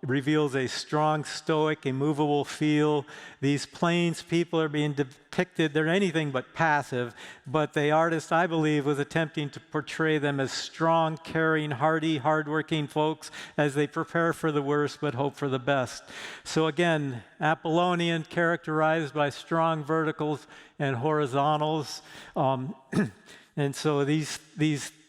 S3: reveals a strong, stoic, immovable feel. These plains people are being depicted, they're anything but passive, but the artist, I believe, was attempting to portray them as strong, caring, hardy, hardworking folks as they prepare for the worst but hope for the best. So again, Apollonian, characterized by strong verticals and horizontals. And so these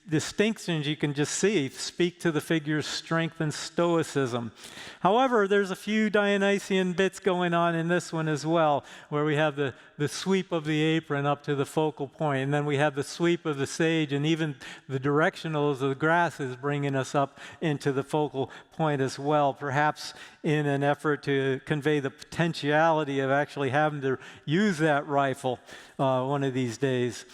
S3: distinctions you can just see speak to the figure's strength and stoicism. However, there's a few Dionysian bits going on in this one as well, where we have the sweep of the apron up to the focal point, and then we have the sweep of the sage, and even the directionals of the grasses bringing us up into the focal point as well, perhaps in an effort to convey the potentiality of actually having to use that rifle one of these days.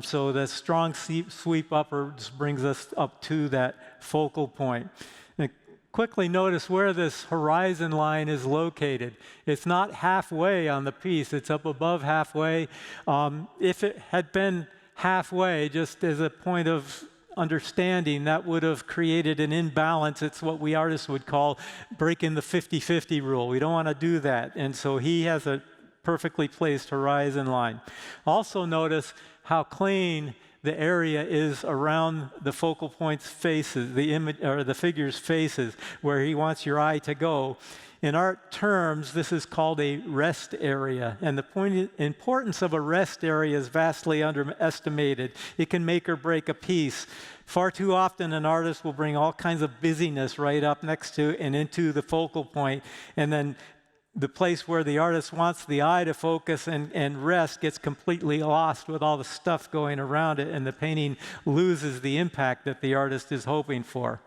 S3: So the strong sweep upwards brings us up to that focal point. And quickly notice where this horizon line is located. It's not halfway on the piece, it's up above halfway. If it had been halfway, just as a point of understanding, that would have created an imbalance. It's what we artists would call breaking the 50-50 rule. We don't want to do that. And so he has a perfectly placed horizon line. Also notice how clean the area is around the focal point's faces, the image or the figure's faces, where he wants your eye to go. In art terms, this is called a rest area, and the importance of a rest area is vastly underestimated. It can make or break a piece. Far too often, an artist will bring all kinds of busyness right up next to and into the focal point, and then the place where the artist wants the eye to focus and rest gets completely lost with all the stuff going around it, and the painting loses the impact that the artist is hoping for.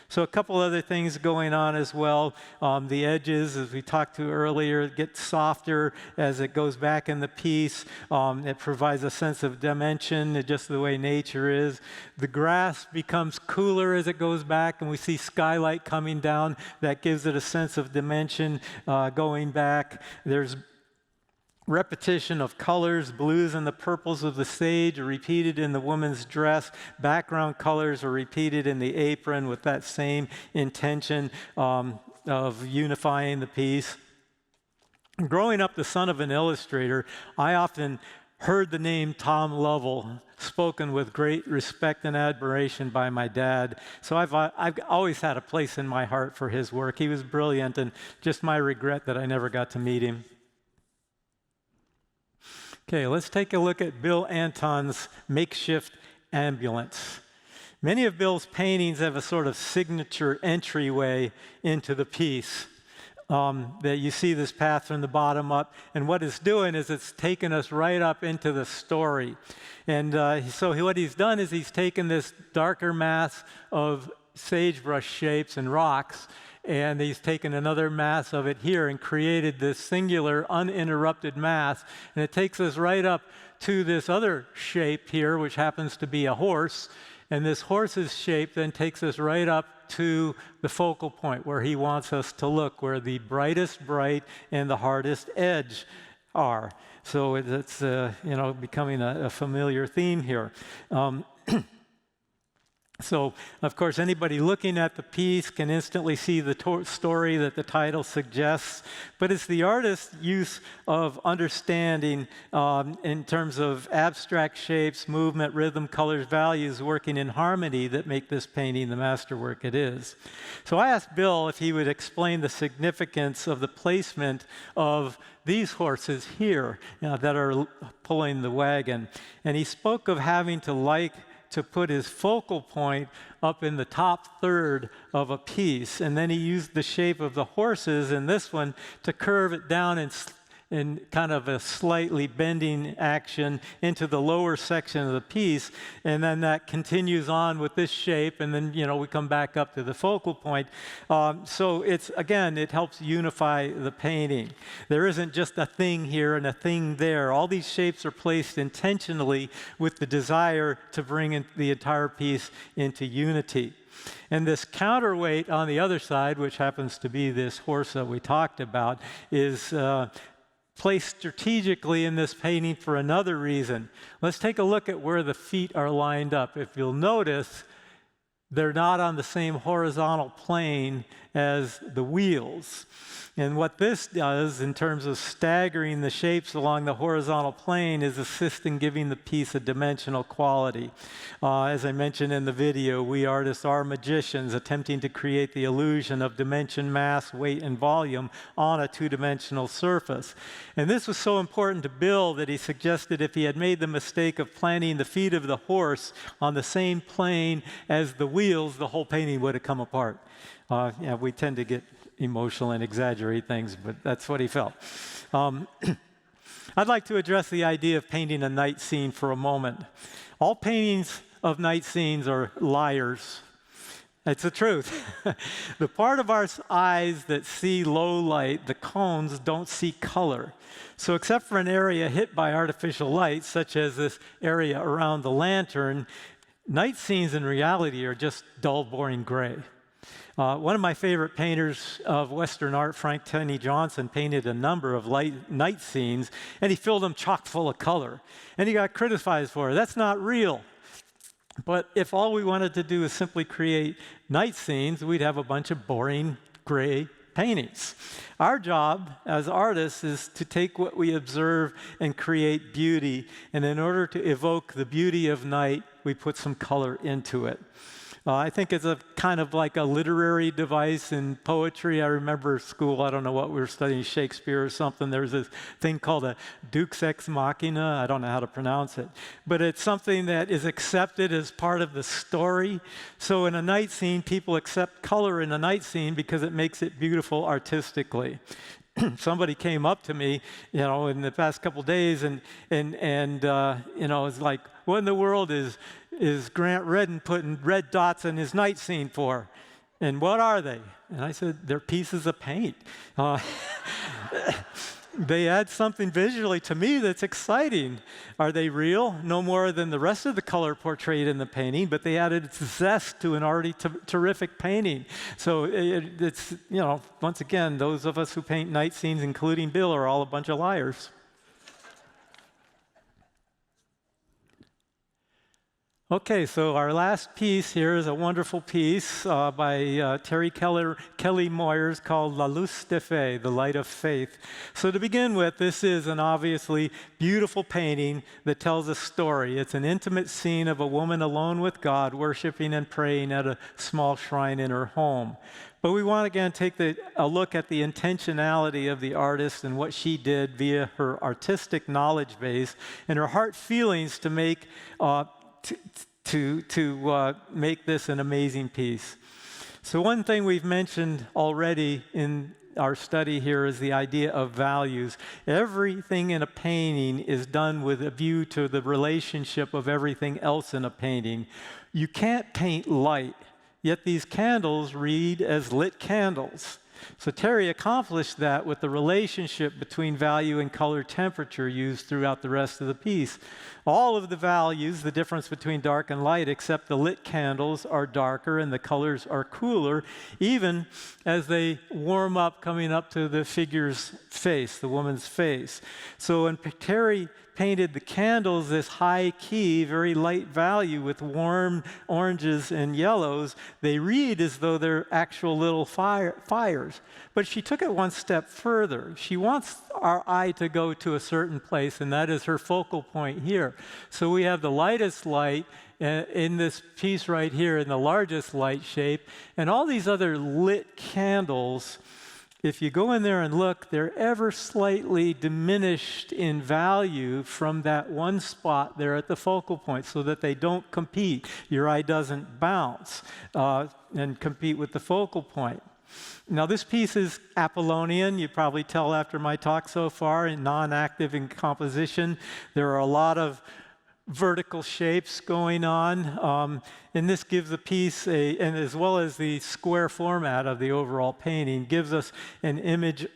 S3: So a couple other things going on as well. The edges, as we talked to earlier, get softer as it goes back in the piece. It provides a sense of dimension, just the way nature is. The grass becomes cooler as it goes back, and we see skylight coming down. That gives it a sense of dimension going back. There's repetition of colors. Blues and the purples of the sage are repeated in the woman's dress. Background colors are repeated in the apron with that same intention of unifying the piece. Growing up the son of an illustrator, I often heard the name Tom Lovell spoken with great respect and admiration by my dad. So I've always had a place in my heart for his work. He was brilliant, and just my regret that I never got to meet him. Okay, let's take a look at Bill Anton's makeshift ambulance. Many of Bill's paintings have a sort of signature entryway into the piece. That you see this path from the bottom up, and what it's doing is it's taken us right up into the story. And so what he's done is he's taken this darker mass of sagebrush shapes and rocks, and he's taken another mass of it here and created this singular, uninterrupted mass. And it takes us right up to this other shape here, which happens to be a horse. And this horse's shape then takes us right up to the focal point where he wants us to look, where the brightest bright and the hardest edge are. So it's becoming a familiar theme here. So, of course, anybody looking at the piece can instantly see the story that the title suggests, but it's the artist's use of understanding in terms of abstract shapes, movement, rhythm, colors, values working in harmony that make this painting the masterwork it is. So I asked Bill if he would explain the significance of the placement of these horses here that are pulling the wagon. And he spoke of having to put his focal point up in the top third of a piece. And then he used the shape of the horses in this one to curve it down in kind of a slightly bending action into the lower section of the piece. And then that continues on with this shape, and then, we come back up to the focal point. So it helps unify the painting. There isn't just a thing here and a thing there. All these shapes are placed intentionally with the desire to bring the entire piece into unity. And this counterweight on the other side, which happens to be this horse that we talked about, is placed strategically in this painting for another reason. Let's take a look at where the feet are lined up. If you'll notice, they're not on the same horizontal plane as the wheels. And what this does in terms of staggering the shapes along the horizontal plane is assist in giving the piece a dimensional quality. As I mentioned in the video, we artists are magicians attempting to create the illusion of dimension, mass, weight, and volume on a two-dimensional surface. And this was so important to Bill that he suggested if he had made the mistake of planting the feet of the horse on the same plane as the wheels, the whole painting would have come apart. We tend to get emotional and exaggerate things, but that's what he felt. I'd like to address the idea of painting a night scene for a moment. All paintings of night scenes are liars. It's the truth. The part of our eyes that see low light, the cones, don't see color. So except for an area hit by artificial light, such as this area around the lantern, night scenes in reality are just dull, boring gray. One of my favorite painters of Western art, Frank Tenney Johnson, painted a number of night scenes, and he filled them chock full of color. And he got criticized for it. That's not real. But if all we wanted to do is simply create night scenes, we'd have a bunch of boring, gray paintings. Our job as artists is to take what we observe and create beauty. And in order to evoke the beauty of night, we put some color into it. I think it's a kind of like a literary device in poetry. I remember school, I don't know what we were studying, Shakespeare or something. There's this thing called a Deus Ex Machina. I don't know how to pronounce it. But it's something that is accepted as part of the story. So in a night scene, people accept color in a night scene because it makes it beautiful artistically. Somebody came up to me, in the past couple days and it's like, what in the world is Grant Redden putting red dots in his night scene for? And what are they? And I said, they're pieces of paint. They add something visually to me that's exciting. Are they real? No more than the rest of the color portrayed in the painting, but they added zest to an already terrific painting. So it's, once again, those of us who paint night scenes, including Bill, are all a bunch of liars. Okay, so our last piece here is a wonderful piece by Terry Kelly Moyers called La Luz de Fe, The Light of Faith. So to begin with, this is an obviously beautiful painting that tells a story. It's an intimate scene of a woman alone with God, worshiping and praying at a small shrine in her home. But we want to again take a look at the intentionality of the artist and what she did via her artistic knowledge base and her heart feelings to make to make this an amazing piece. So one thing we've mentioned already in our study here is the idea of values. Everything in a painting is done with a view to the relationship of everything else in a painting. You can't paint light, yet these candles read as lit candles. So Terry accomplished that with the relationship between value and color temperature used throughout the rest of the piece. All of the values, the difference between dark and light, except the lit candles are darker and the colors are cooler, even as they warm up coming up to the figure's face, the woman's face. So when Terry painted the candles this high key, very light value with warm oranges and yellows, they read as though they're actual little fires. But she took it one step further. She wants our eye to go to a certain place, and that is her focal point here. So we have the lightest light in this piece right here in the largest light shape, and all these other lit candles, if you go in there and look, they're ever slightly diminished in value from that one spot there at the focal point so that they don't compete. Your eye doesn't bounce and compete with the focal point. Now, this piece is Apollonian. You probably tell after my talk so far, and non-active in composition. There are a lot of vertical shapes going on, and this gives the piece and as well as the square format of the overall painting, gives us an image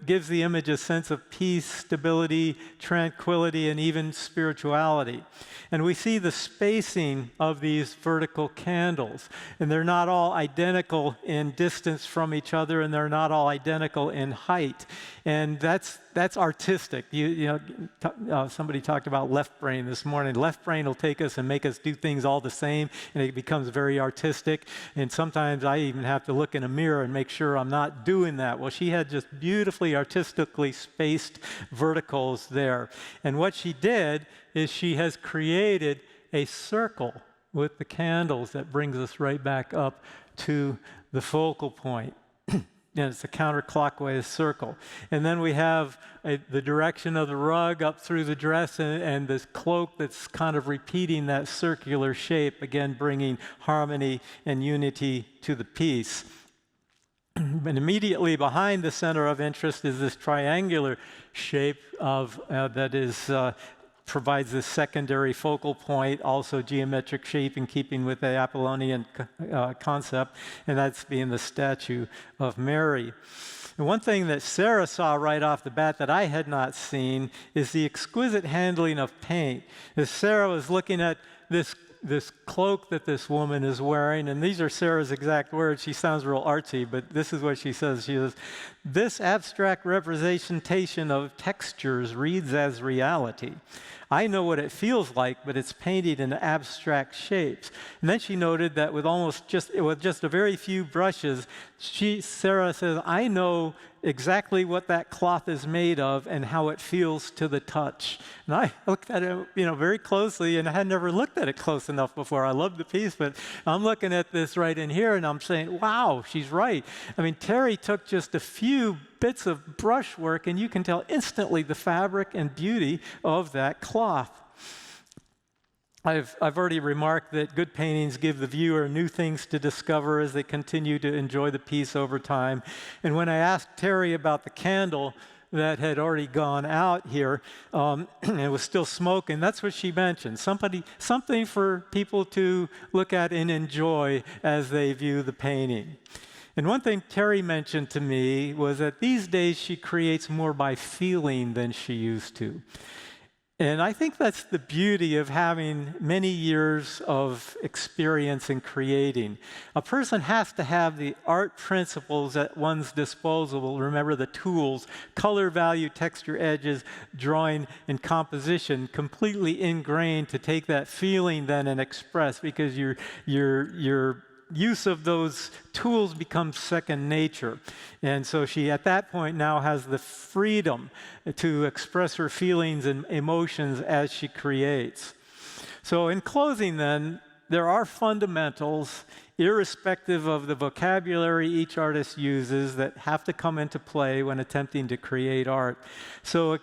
S3: gives the image a sense of peace, stability, tranquility, and even spirituality. And we see the spacing of these vertical candles, and they're not all identical in distance from each other, and they're not all identical in height. And that's artistic. Somebody talked about left brain this morning. Left brain will take us and make us do things all the same, and it becomes very artistic. And sometimes I even have to look in a mirror and make sure I'm not doing that. Well, she had just beautifully artistically spaced verticals there. And what she did is she has created a circle with the candles that brings us right back up to the focal point. And it's a counterclockwise circle. And then we have the direction of the rug up through the dress and this cloak that's kind of repeating that circular shape, again bringing harmony and unity to the piece. And immediately behind the center of interest is this triangular shape provides this secondary focal point, also geometric shape in keeping with the Apollonian concept, and that's being the statue of Mary. And one thing that Sarah saw right off the bat that I had not seen is the exquisite handling of paint. As Sarah was looking at this cloak that this woman is wearing, and these are Sarah's exact words. She sounds real artsy, but this is what she says. She says, "This abstract representation of textures reads as reality. I know what it feels like, but it's painted in abstract shapes. And then she noted that with just a very few brushes, Sarah says, I know exactly what that cloth is made of and how it feels to the touch. And I looked at it, very closely, and I had never looked at it close enough before. I love the piece, but I'm looking at this right in here, and I'm saying, wow, she's right. I mean, Terry took just a few bits of brushwork, and you can tell instantly the fabric and beauty of that cloth. I've already remarked that good paintings give the viewer new things to discover as they continue to enjoy the piece over time. And when I asked Terry about the candle that had already gone out here, and it was still smoking, that's what she mentioned. Something for people to look at and enjoy as they view the painting. And one thing Terry mentioned to me was that these days she creates more by feeling than she used to. And I think that's the beauty of having many years of experience in creating. A person has to have the art principles at one's disposal. Remember the tools, color, value, texture, edges, drawing, and composition, completely ingrained to take that feeling then and express, because your use of those tools becomes second nature. And so she, at that point, now has the freedom to express her feelings and emotions as she creates. So in closing then, there are fundamentals, irrespective of the vocabulary each artist uses, that have to come into play when attempting to create art. So,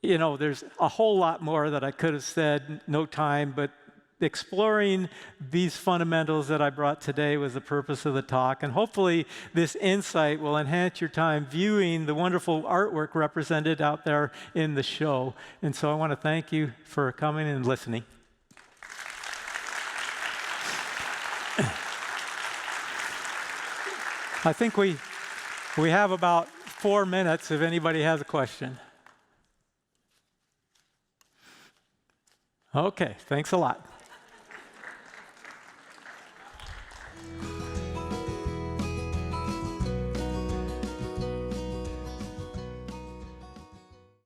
S3: there's a whole lot more that I could have said, no time, but exploring these fundamentals that I brought today was the purpose of the talk, and hopefully this insight will enhance your time viewing the wonderful artwork represented out there in the show. And so I want to thank you for coming and listening. I think we have about 4 minutes if anybody has a question. Okay, thanks a lot.